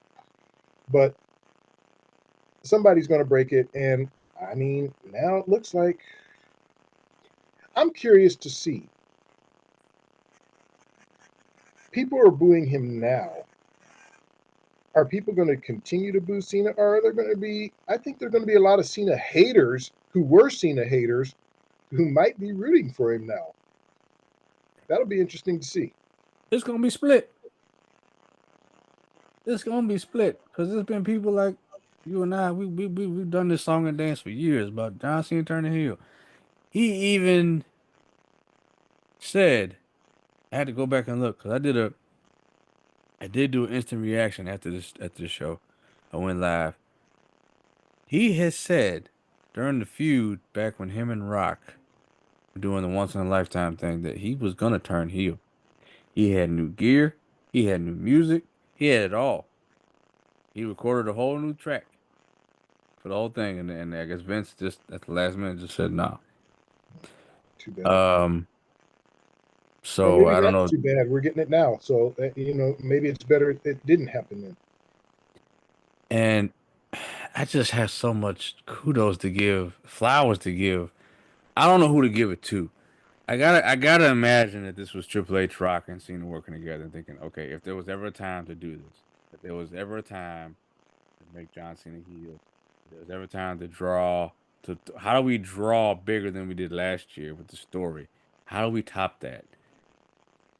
But somebody's going to break it. And I mean, now it looks like I'm curious to see. People are booing him now. Are people going to continue to boo Cena? Or are there going to be, I think there are going to be a lot of Cena haters who were Cena haters who might be rooting for him now. That'll be interesting to see. It's gonna be split. It's gonna be split because there's been people like you and I. We've done this song and dance for years about John Cena turning heel. He even said, I had to go back and look because I did do an instant reaction after this show. I went live. He has said during the feud back when him and Rock were doing the once in a lifetime thing that he was gonna turn heel. He had new gear, he had new music, he had it all. He recorded a whole new track for the whole thing, and I guess Vince just at the last minute just said no. Too bad. Um, Well, so maybe I don't that's know. too bad. We're getting it now, so maybe it's better it didn't happen then. And I just have so much kudos to give, flowers to give. I don't know who to give it to. I gotta imagine that this was Triple H, Rock, and Cena working together and thinking, okay, if there was ever a time to do this, if there was ever a time to make John Cena heel, if there was ever a time to draw how do we draw bigger than we did last year with the story? How do we top that?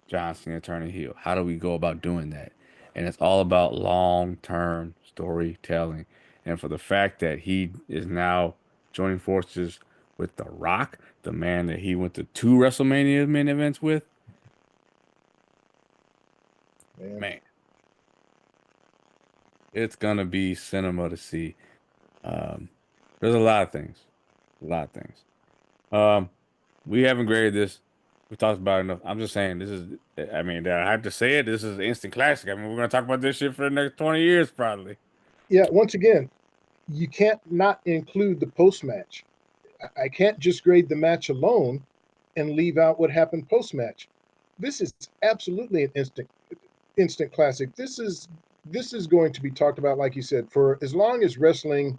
John Cena turning heel. How do we go about doing that? And it's all about long-term storytelling. And for the fact that he is now joining forces with The Rock, the man that he went to two WrestleMania main events with, Man. man, it's gonna be cinema to see. Um, there's a lot of things, a lot of things. Um, we haven't graded this. We talked about it enough. I'm just saying this is. I mean, I have to say it. This is an instant classic. I mean, we're gonna talk about this shit for the next 20 years probably. Yeah, once again, you can't not include the post match. I can't just grade the match alone and leave out what happened post match. This is absolutely an instant classic. This is going to be talked about, like you said, for as long as wrestling,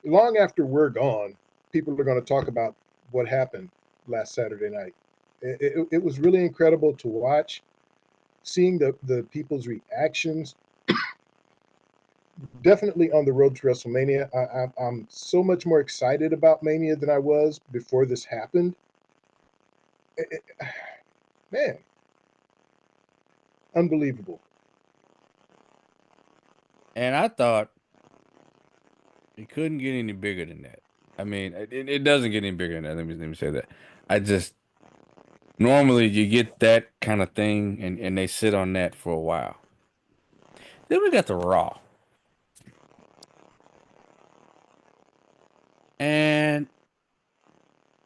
long after we're gone. People are going to talk about what happened last Saturday night. It was really incredible to watch, seeing the people's reactions. Definitely on the road to WrestleMania. I'm so much more excited about Mania than I was before this happened. Man, unbelievable. And I thought it couldn't get any bigger than that. I mean, it doesn't get any bigger than that. Let me say that. I just normally you get that kind of thing and they sit on that for a while. Then we got the Raw. And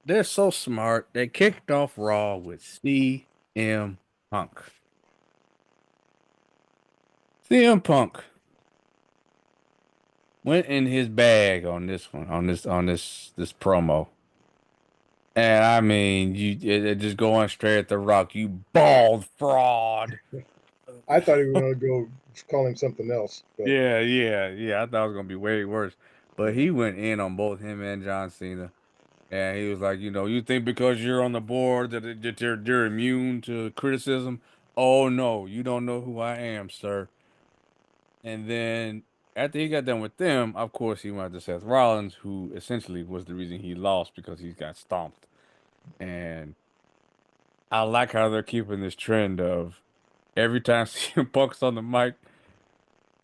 they're so smart. They kicked off Raw with CM Punk. CM Punk went in his bag on this one, on this promo. And I mean, it just going straight at the Rock. You bald fraud. I thought he was going to go call him something else, but Yeah. I thought it was gonna be way worse, but yeah, he went in on both him and John Cena, and he was like, you think because you're on the board that you're immune to criticism? Oh no, you don't know who I am, sir. And then after he got done with them, of course, he went to Seth Rollins, who essentially was the reason he lost because he got stomped. And I like how they're keeping this trend of every time CM Punk's on the mic,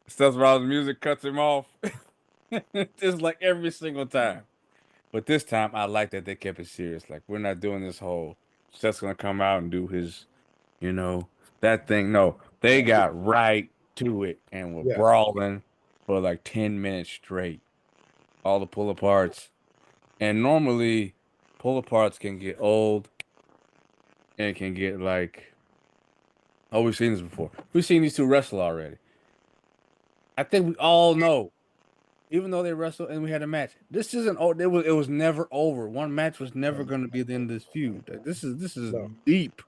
Seth Rollins' music cuts him off. Just like every single time. But this time, I like that they kept it serious. Like, we're not doing this whole Seth's gonna come out and do his, you know, that thing. No, they yeah, got right to it and were yeah. brawling for like 10 minutes straight. All the pull aparts. And normally, pull aparts can get old and can get like, oh, we've seen this before. We've seen these two wrestle already. I think we all know, even though they wrestled and we had a match, this isn't. Oh, it was never over. One match was never No, going to be the end of this feud. Like, this is no. deep.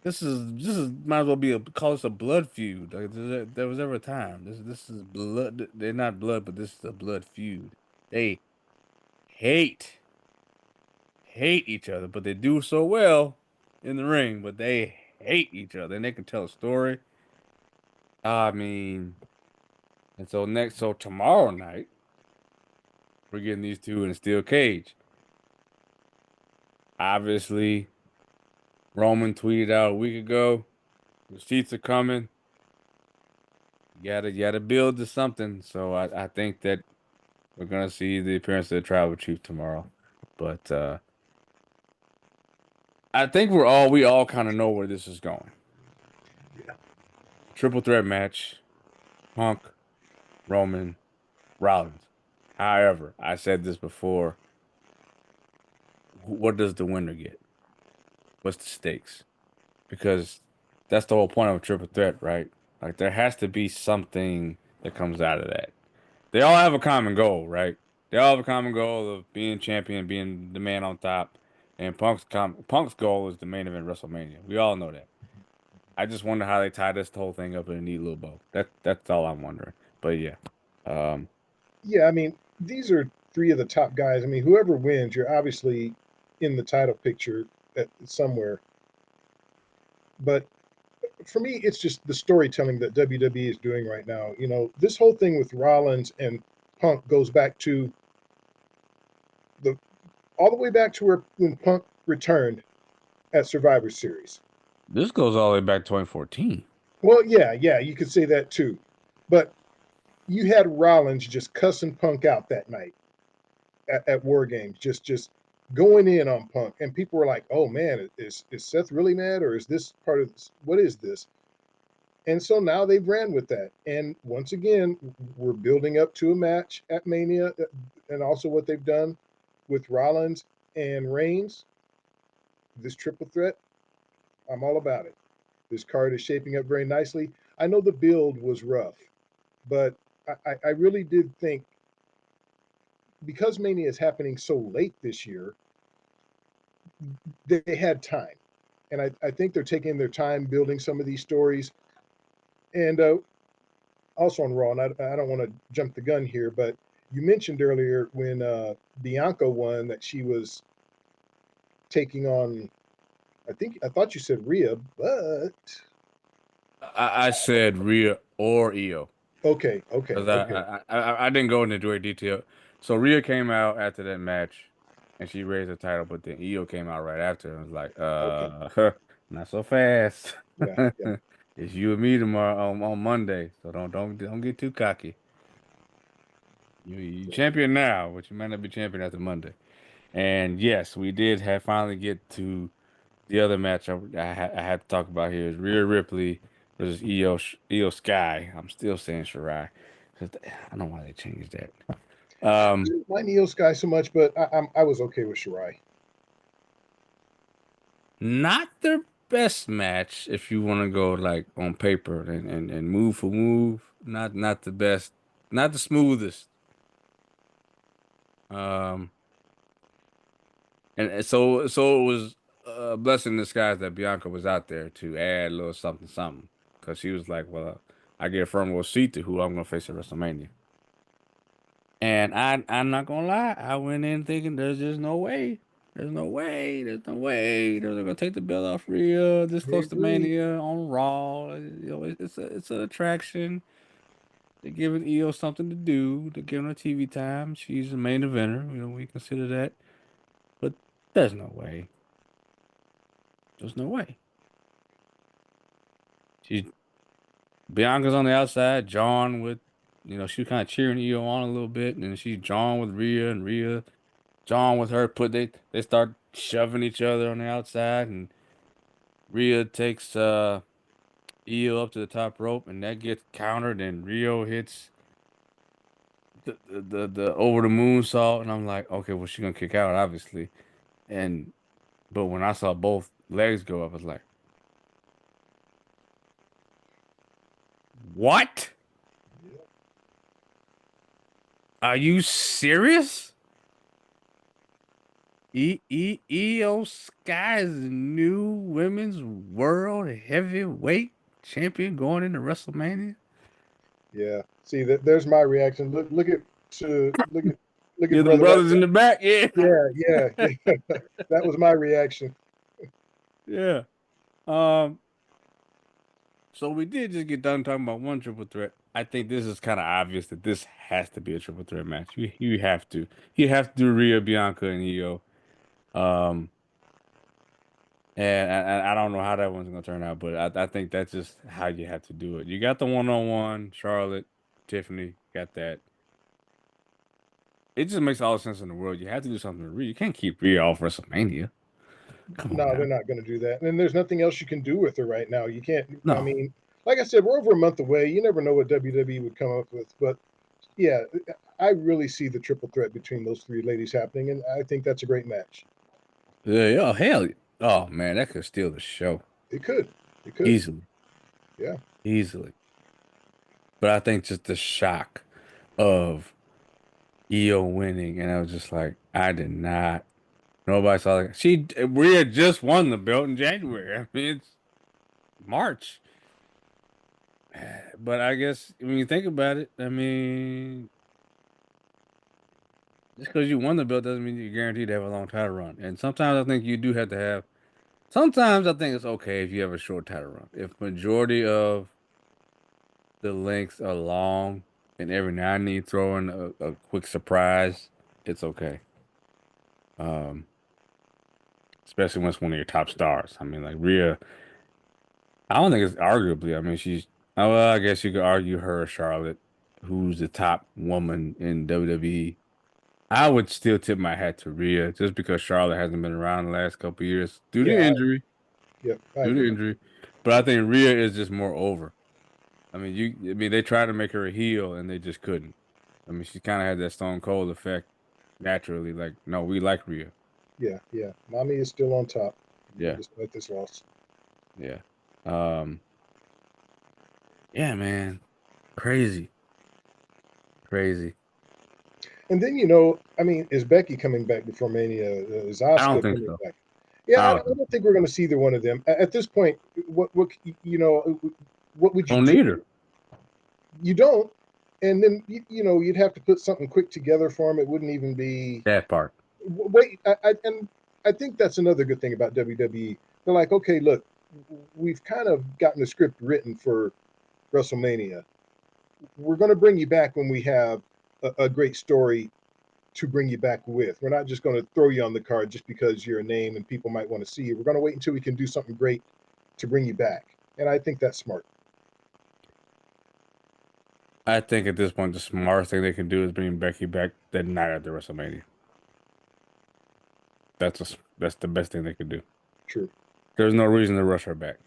This is might as well be call this a blood feud. Like, there was ever a time. This is blood. They're not blood, but this is a blood feud. They hate hate each other, but they do so well in the ring. But they hate each other, and they can tell a story. I mean, and so tomorrow night we're getting these two in a steel cage. Obviously, Roman tweeted out a week ago. Receipts are coming. You gotta build to something. So I think that we're gonna see the appearance of the tribal chief tomorrow. But I think we all kind of know where this is going. Yeah, Triple threat match, Punk, Roman, Rollins. However, I said this before. What does the winner get? What's the stakes? Because that's the whole point of a triple threat, right? Like there has to be something that comes out of that. They all have a common goal, right? They all have a common goal of being champion, being the man on top. And Punk's goal is the main event WrestleMania. We all know that. I just wonder how they tie this whole thing up in a neat little bow. That's all I'm wondering. But yeah. Um, yeah. I mean, these are three of the top guys. I mean, whoever wins, you're obviously in the title picture somewhere. But for me, it's just the storytelling that WWE is doing right now. You know, this whole thing with Rollins and Punk goes back to the all the way back to where when Punk returned at Survivor Series. this goes all the way back to 2014. Well, yeah, yeah, you could say that too. But you had Rollins just cussing Punk out that night at War Games, just going in on Punk, and people were like, "Oh man, is Seth really mad, or is this part of this? What is this?" And so now they've ran with that, and once again, we're building up to a match at Mania, and also what they've done with Rollins and Reigns. This triple threat, I'm all about it. This card is shaping up very nicely. I know the build was rough, but I really did think because Mania is happening so late this year, they had time. And I think they're taking their time building some of these stories. And also on Raw, and I don't want to jump the gun here, but you mentioned earlier when Bianca won that she was taking on, I thought you said Rhea, but I said Rhea or Io. okay, okay, Because okay, I didn't go into great detail. So Rhea came out after that match and she raised the title, but then Io came out right after and was like, okay. not so fast. Yeah, yeah, It's you and me tomorrow on Monday. So don't get too cocky. You yeah. champion now, but you might not be champion after Monday. And yes, we did have finally get to the other match I had to talk about here is Rhea Ripley versus Io Sky. I'm still saying Shirai. 'Cause I don't know why they changed that. I Um, didn't mind Neil's guy so much, but I was okay with Shirai. Not their best match if you want to go like on paper and move for move. Not the best, not the smoothest. Um, and so it was a blessing in disguise that Bianca was out there to add a little something something because she was like, well, I get a firm little seat to who I'm gonna face at WrestleMania. And I'm not gonna lie, I went in thinking there's just no way. There's no way. There's no way. They're gonna take the belt off Rhea this I close to agree. Mania on Raw. It's an attraction. They're giving EO something to do. They're giving her TV time. She's the main eventer. We consider that. But there's no way. There's no way. She's Bianca's on the outside, John with she was kind of cheering EO on a little bit, and then she's John with Rhea and Rhea John with her they start shoving each other on the outside and Rhea takes Io up to the top rope and that gets countered and Rio hits the over the moonsault and I'm like, okay, well she gonna kick out obviously. And but when I saw both legs go up, I was like, what? Yeah, Are you serious? Io Sky is the new women's world heavyweight champion going into WrestleMania. yeah. See that there's my reaction. Look Yeah, at them brother. brothers in the back. Yeah. Yeah, yeah, yeah. That was my reaction. Yeah. Um, so we did just get done talking about one triple threat. I think this is kind of obvious that this has to be a triple threat match. You have to. You have to do Rhea, Bianca, and Io. Um, And I don't know how that one's gonna turn out, but I think that's just how you have to do it. You got the one-on-one, Charlotte, Tiffany, got that. It just makes all the sense in the world. You have to do something to Rhea. You can't keep Rhea off WrestleMania. Come on No, they're now. not going to do that. And there's nothing else you can do with her right now. You can't. I No. mean, like I said, we're over a month away. You never know what WWE would come up with, but yeah, I really see the triple threat between those three ladies happening, and I think that's a great match. Yeah, yeah, hell. Oh man, that could steal the show It could, it could, easily, yeah, easily. But I think just the shock of EO winning, and I was just like, I did not. Nobody saw it. Rhea just won the belt in January. I mean, it's March. But I guess when you think about it, I mean, just because you won the belt doesn't mean you're guaranteed to have a long title run. And sometimes I think you do have to have. Sometimes I think it's okay if you have a short title run. If majority of the lengths are long, and every now and then you throw in a quick surprise, it's okay. Um, Especially when it's one of your top stars. I mean, like Rhea, I don't think it's arguably. I mean, well, I guess you could argue her or Charlotte, who's the top woman in WWE. I would still tip my hat to Rhea just because Charlotte hasn't been around the last couple of years due to yeah, injury, yeah, I due to agree. injury. But I think Rhea is just more over. I mean, they tried to make her a heel and they just couldn't. I mean, she kind of had that Stone Cold effect naturally. Like, no, we like Rhea. Yeah, yeah. Mommy is still on top, Yeah, despite this loss. yeah. Um, yeah, man, crazy, crazy. And then I mean, is Becky coming back before Mania? Is I don't Asuka think coming so. back? Yeah, I don't I think don't think we're going to see either one of them at this point. What what would you don't do? need her. You don't, and then you'd have to put something quick together for them. It wouldn't even be That part. wait. And I think that's another good thing about WWE. They're like, okay, look, we've kind of gotten the script written for WrestleMania. We're going to bring you back when we have a great story to bring you back with. We're not just going to throw you on the card just because you're a name and people might want to see you. We're going to wait until we can do something great to bring you back. And I think that's smart. I think at this point, the smartest thing they can do is bring Becky back the night after WrestleMania. That's the best thing they could do. True. There's no reason to rush her back.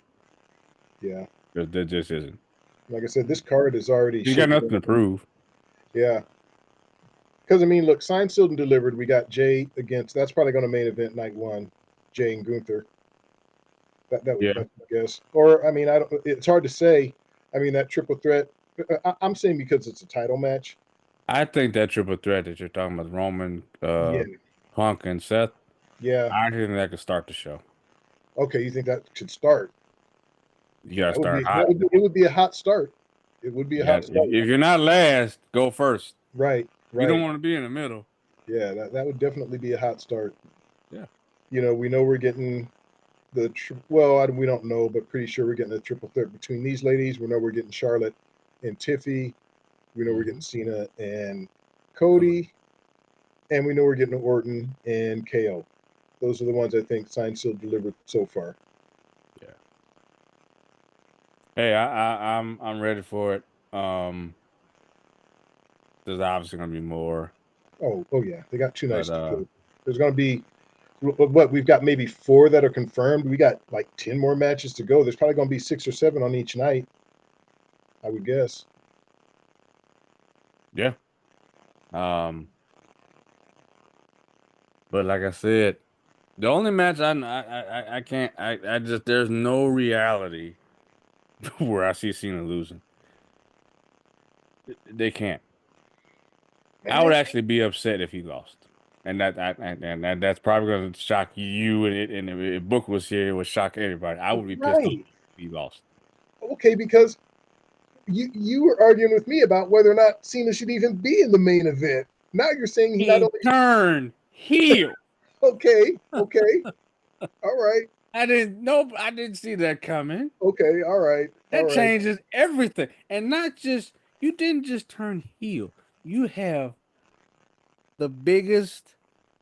Yeah. There just isn't. Like I said, this card is already She's got shaping nothing up. to prove. Yeah. Because, I mean, look, signed, sealed, and delivered. We got Jay against, that's probably going to main event night one, Jay and Gunther. Yeah, That's my guess. Or, I mean, I don't, it's hard to say. I mean, that triple threat, I'm saying because it's a title match. I think that triple threat that you're talking about, Roman, Yeah. Punk, and Seth, Yeah. I think that could start the show. Okay. You think that should start? You gotta That would start be hot. it would be a hot start. It would be a Yeah, hot start. if you're not last, go first. Right, You don't right. want to be in the middle. Yeah, that would definitely be a hot start. Yeah. We know we're getting well, we don't know, but pretty sure we're getting a triple threat between these ladies. We know we're getting Charlotte and Tiffy. We know we're getting Mhm. Cena and Cody. Cody, and we know we're getting Orton and KO. Those are the ones I think signed, sealed, delivered so far. Yeah. Hey, I'm ready for it. Um, there's obviously gonna be more, Oh yeah, they got two but nights to go. There's going to be what we've got maybe four that are confirmed. We got like 10 more matches to go. There's probably going to be 6 or 7 on each night, I would guess. yeah. Um, but like I said, the only match I can't I just there's no reality where I see Cena losing. They can't. I Man, would actually be upset if he lost. That's probably going to shock you and if Book was here, it would shock everybody. I would be pissed off right. if he lost. Okay, because you were arguing with me about whether or not Cena should even be in the main event. Now you're saying he not He only turned heel. okay, okay, all right, I didn't see that coming. okay, all right, all That right. changes everything. And not just you didn't just turn heel. You have the biggest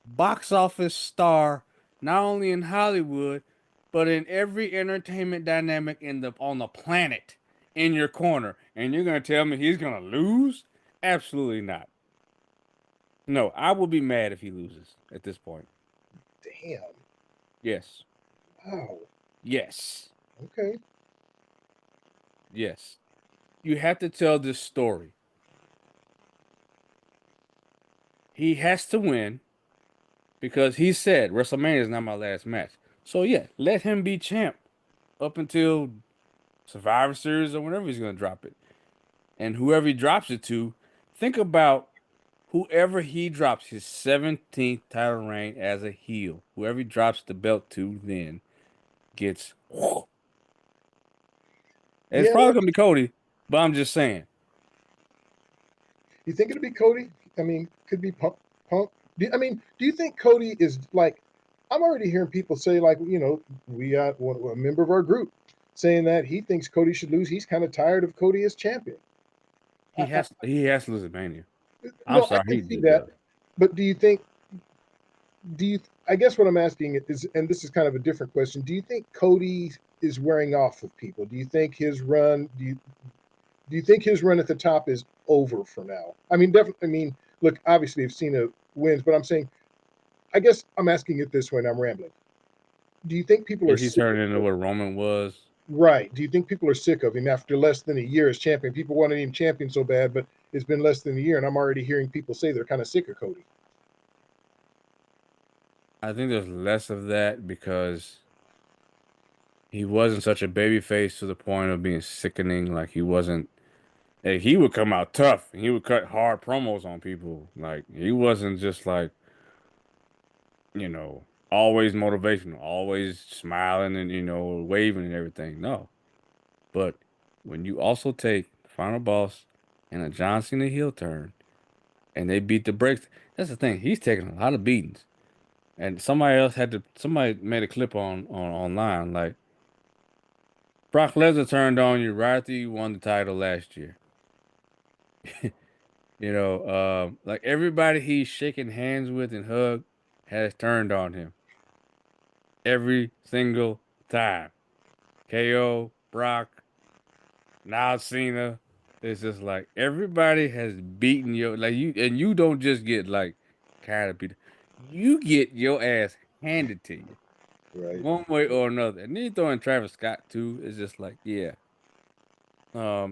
box office star, not only in Hollywood, but in every entertainment dynamic in the on the planet in your corner, and you're gonna tell me he's gonna lose? Absolutely not. No, I will be mad if he loses at this point. Damn. Yes. Wow. Yes. Okay. Yes. You have to tell this story. He has to win because he said WrestleMania is not my last match. So yeah, let him be champ up until Survivor Series or whenever he's gonna drop it. And whoever he drops it to, think about whoever he drops his 17th title reign as a heel. Whoever he drops the belt to then gets. And it's Yeah. probably gonna be Cody, but I'm just saying. You think it'll be Cody? I mean, could be Punk. Punk. I mean, do you think Cody is like? I'm already hearing people say like, we got a member of our group saying that he thinks Cody should lose. He's kind of tired of Cody as champion. I, He has to lose at Mania. I'm no, I sorry, can he see just that, does. but do you think? Do you? I guess what I'm asking is, and this is kind of a different question. Do you think Cody is wearing off of people? Do you think his run? Do you think his run at the top is over for now? I mean, definitely. I mean, look, obviously, if Cena wins, but I'm saying, I guess I'm asking it this way, and I'm rambling. Do you think people are Is he sick turning into of what Roman was? right? Do you think people are sick of him after less than a year as champion? People wanted him champion so bad, but it's been less than a year, and I'm already hearing people say they're kind of sick of Cody. I think there's less of that because he wasn't such a baby face to the point of being sickening. Like he wasn't. Like, he would come out tough and he would cut hard promos on people. Like he wasn't just like, always motivational, always smiling and waving and everything. No. But when you also take the Final Boss and a John Cena heel turn and they beat the brakes, that's the thing. He's taking a lot of beatings. And somebody made a clip on online like Brock Lesnar turned on you right after you won the title last year. Like everybody he's shaking hands with and hug has turned on him every single time. KO, Brock, now Cena. It's just like everybody has beaten you, like you don't just get like kind of beat. You get your ass handed to you Right, one way or another. And then you throw in Travis Scott too. It's just like, yeah.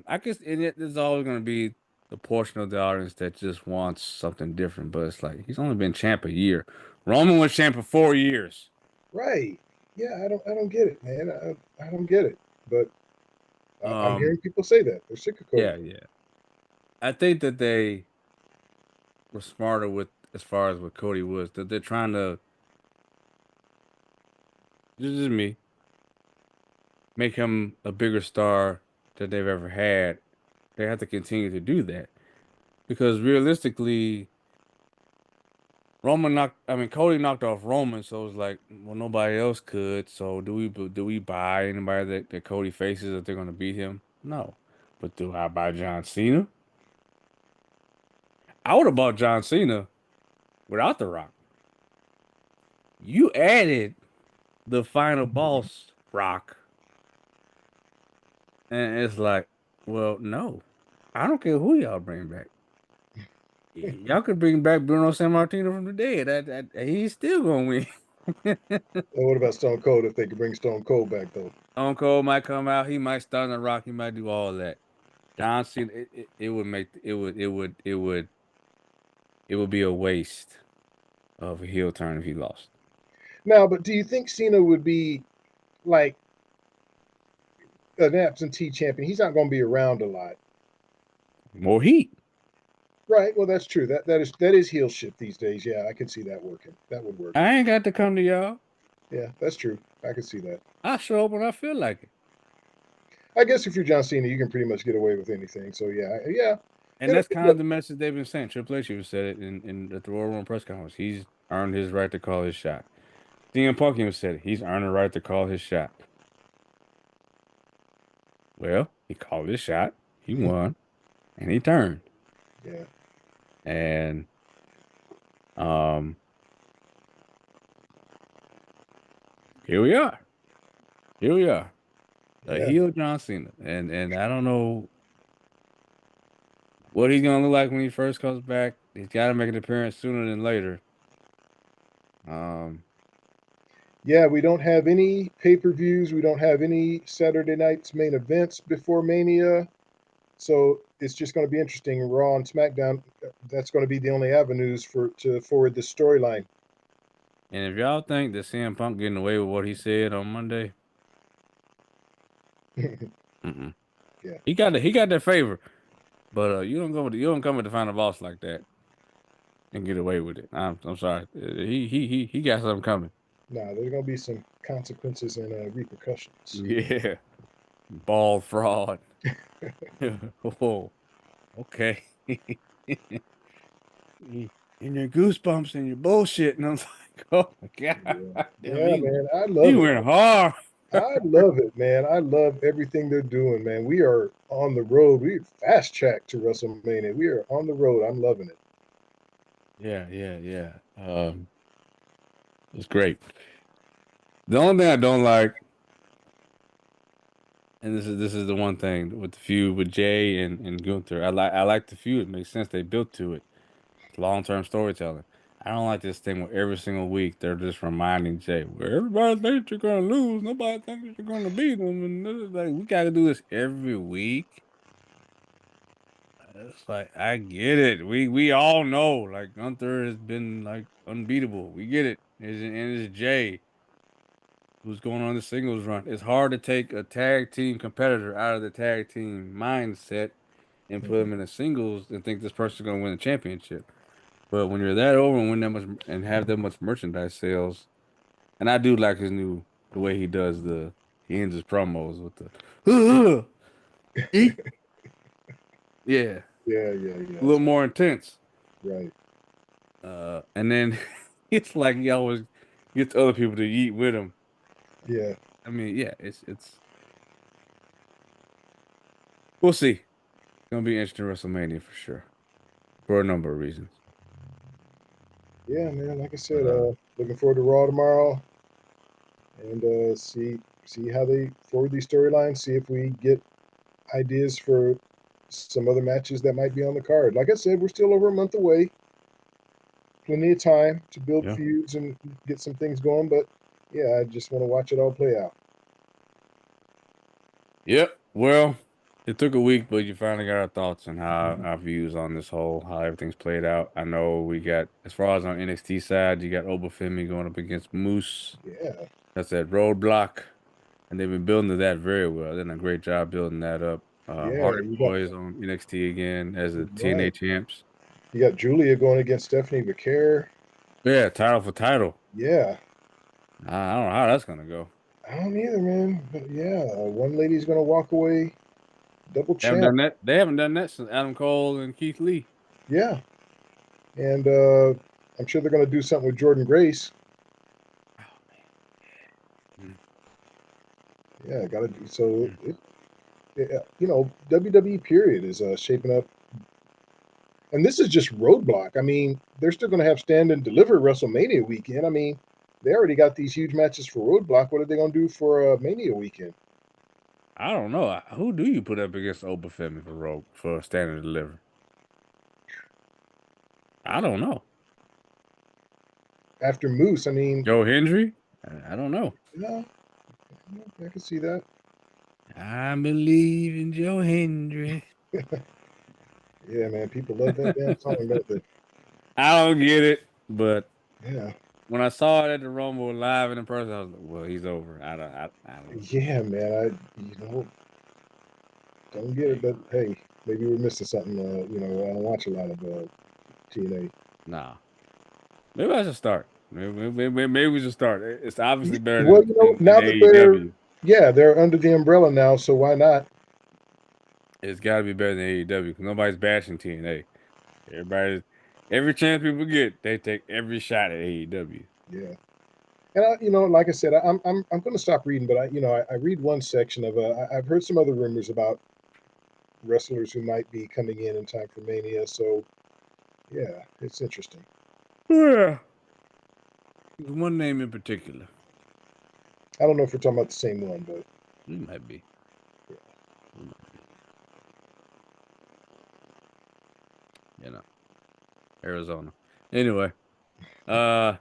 I guess there's always gonna be the portion of the audience that just wants something different, but it's like he's only been champ a year. Roman was champ for 4 years. right. Yeah, I don't get it, man. I don't get it. But I'm Um, hearing people say that they're sick of Cody. yeah, yeah. I think that they were smarter with as far as what Cody was, that they're trying to, this is me, make him a bigger star that they've ever had. They have to continue to do that because realistically, Cody knocked off Roman, so it was like, well, nobody else could. So do we buy anybody that Cody faces that they're gonna beat him? No. But do I buy John Cena? I would have bought John Cena without The Rock. You added the final boss, Rock, and it's like, well, no. I don't care who y'all bring back. Y'all could bring back Bruno Sammartino from the dead. He's still gonna win. Well, what about Stone Cold if they could bring Stone Cold back though? Stone Cold might come out. He might stun the Rock. He might do all that. John Cena, it would make it would be a waste of a heel turn if he lost. Now, but do you think Cena would be like an absentee champion? He's not going to be around a lot. More heat. Right. Well, that's true. That is heel shit these days. Yeah, I can see that working. That would work. I ain't got to come to y'all. Yeah, that's true. I can see that. I show up when I feel like it. I guess if you're John Cena, you can pretty much get away with anything. So yeah, yeah. And And that's kind of look, the message they've been saying. Triple H even said it in at the Royal Rumble press conference. He's earned his right to call his shot. CM Punk even said it. He's earned the right to call his shot. Well, he called his shot. He won, and he turned. yeah, And um, here we are. Here we are, a Yeah, heel John Cena, and I don't know what he's gonna look like when he first comes back. He's got to make an appearance sooner than later. Um, yeah. We don't have any pay-per-views. We don't have any Saturday night's main events before Mania. So it's just going to be interesting. Raw and SmackDown. That's going to be the only avenues for to forward the storyline. and if y'all think that CM Punk getting away with what he said on Monday, mm-mm. Yeah. He got that favor, but you don't come with the final boss like that and get away with it. I'm sorry, he got something coming. Nah, there's going to be some consequences and repercussions. Yeah, bald fraud. Oh, okay. And your goosebumps and your bullshit, and I was like, oh my Yeah, god, damn, yeah, man. I he love it. went hard. I love it, man. I love everything they're doing, man. We are on the road. We fast track to WrestleMania. We are on the road. I'm loving it. Yeah, yeah, yeah. It's great. The only thing I don't like, and this is the one thing with the feud with Jay and Gunther. I like the feud. It makes sense. They built to it. It's long-term storytelling. I don't like this thing where every single week they're just reminding Jay, well, everybody thinks you're gonna lose. Nobody thinks you're gonna beat them. And this is like we gotta do this every week. It's like I get it. We all know like Gunther has been like unbeatable. We get it. And it's Jay who's going on the singles run. It's hard to take a tag team competitor out of the tag team mindset and put them Mhm. in a singles and think this person's gonna win the championship. But when you're that over and win that much and have that much merchandise sales, and I do like the way he does he ends his promos with the eat. Yeah, Yeah, yeah, a yeah. little more intense. Right. And then it's like he always gets other people to eat with him. Yeah, I mean, yeah, it's we'll see. It's gonna be interesting WrestleMania for sure, for a number of reasons. yeah, man. Like I But said, looking forward to Raw tomorrow and see how they forward these storylines. See if we get ideas for some other matches that might be on the card. Like I said, we're still over a month away. Plenty of time to build yeah. feuds and get some things going. But yeah, I just want to watch it all play out. Yep. Well, it took a week, but you finally got our thoughts and how our views on this whole how everything's played out. I know we got as far as on NXT side, you got Obafemi going up against Moose. Yeah, That's that roadblock, and they've been building to that very well. They're doing a great job building that up. yeah. Hardy You got Boys on NXT again as the TNA right. champs. You got Julia going against Stephanie Vaquer. Yeah, title for title. Yeah, I don't know how that's gonna go. I don't either, man. But yeah, one lady's gonna walk away double They haven't champ. done that. They haven't done that since Adam Cole and Keith Lee. Yeah, and I'm sure they're gonna do something with Jordan Grace. Oh man. Yeah, got to do so. Mm. WWE period is shaping up, and this is just roadblock. I mean, they're still gonna have stand and deliver WrestleMania weekend. I mean, they already got these huge matches for roadblock. What are they gonna do for Mania weekend? I don't know. Who do you put up against Obafemi for standing to deliver? I don't know. After Moose, I mean, Joe Hendry? I don't know. yeah, I can see that. I believe in Joe Hendry. Yeah, man, people love that damn song, don't they? I don't get it, but Yeah, when I saw it at the Rumble live and in person, I was like, "Well, he's over." I don't. yeah, man. Don't get it, but hey, maybe we're missing something. I don't watch a lot of TNA. Nah. Maybe I should start. Maybe we should start. It's obviously better Well, than now that AEW. they're under the umbrella now, so why not? It's got to be better than AEW because nobody's bashing TNA. Everybody, every chance people get, they take every shot at AEW. Yeah, and like I said, I'm going to stop reading, but I read one section of I've heard some other rumors about wrestlers who might be coming in time for Mania. So yeah, it's interesting. Yeah. There's one name in particular. I don't know if we're talking about the same one, but We might be. We might be. You know, Arizona. Anyway, uh,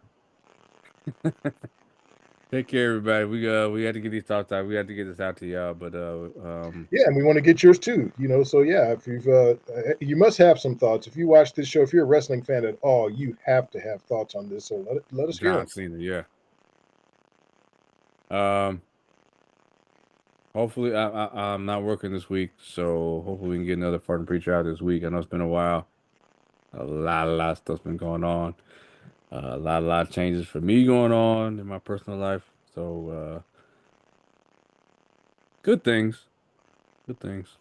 take care, everybody. We got to get these thoughts out. We got to get this out to y'all. But yeah, and we want to get yours too. So yeah, if you must have some thoughts. If you watch this show, if you're a wrestling fan at all, you have to have thoughts on this. So let us hear John them. Cena, yeah. Um, hopefully I'm not working this week, so hopefully we can get another Farting Preacher out this week. I know it's been a while. A lot of stuff's been going on. A lot of changes for me going on in my personal life. So good things, good things.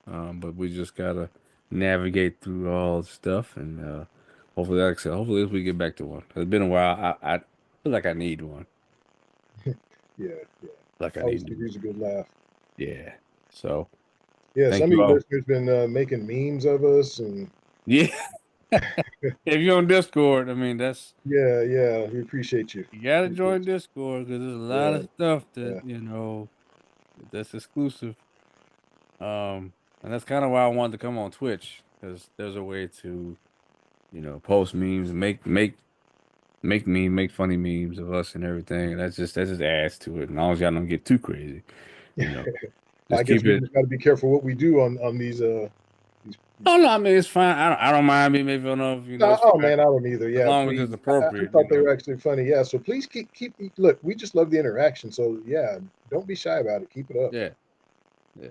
But we just gotta navigate through all the stuff, and hopefully, like I said, hopefully we get back to one. It's been a while. I feel like I need one. Yeah, yeah. Like I Always need could one. use a good laugh. Yeah. So Yeah, thank some of you you all. listeners been making memes of us, and Yeah. If you're on Discord, I mean that's yeah, yeah, we appreciate you. you gotta Appreciate join Discord because there's a lot you. of stuff that Yeah, that's exclusive. And that's kind of why I wanted to come on Twitch because there's a way to post memes, make funny memes of us and everything. And that just adds to it. As long as y'all don't get too crazy, you yeah. know, I just guess keep we it. just got to be careful what we do on these. Oh no, I mean it's fine. I don't mind being made fun of. No, It's oh fine man, I don't either. as Yeah, long as it's please. I appropriate. thought they were actually funny. Yeah, so please keep. Look, we just love the interaction. So yeah, don't be shy about it. Keep it up. Yeah, yeah.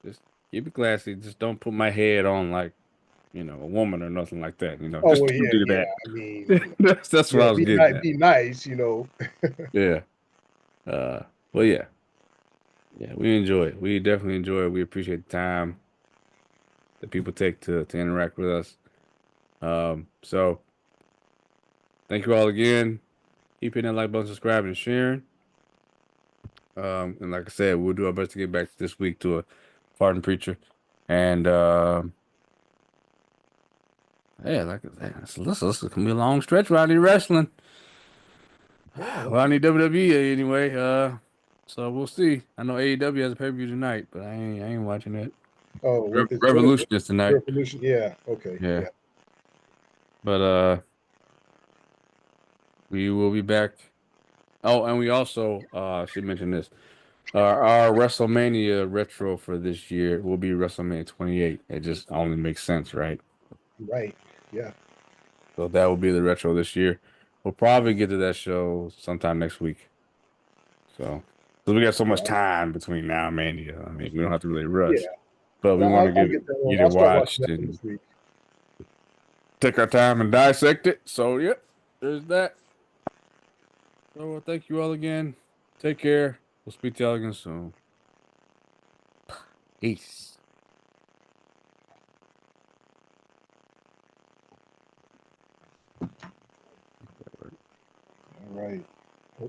Just keep it classy. Just don't put my head on like a woman or nothing like that. Oh Just well, don't yeah, do yeah. that. I mean, That's what yeah, I was be getting nice. at. Be nice. Yeah. Well, yeah. Yeah, we enjoy it. We definitely enjoy it. We appreciate the time that people take to interact with us. So thank you all again. Keep hitting that like button, subscribing, and sharing. And like I said, we'll do our best to get back this week to a pardon preacher. And yeah, like I said, this is gonna be a long stretch without any wrestling. Yeah. Well, I need WWE anyway. So we'll see. I know AEW has a pay-per-view tonight, but I ain't watching it. Oh, what is it? Revolution is tonight. Revolution. Yeah. Okay. Yeah. Yeah. But we will be back. Oh, and we also should mention this. Our WrestleMania retro for this year will be WrestleMania 28. It just only makes sense, right? Right. Yeah. So that will be the retro this year. We'll probably get to that show sometime next week. So we got so much Yeah. time between now and Mania. I mean, we don't have to really rush, Yeah. but we But want to I'll get get that one. get it I'll start watching watched that one and this week. take our time and dissect it. So, yep, there's that. So, thank you all again. Take care. We'll speak to y'all again soon. Peace. All right.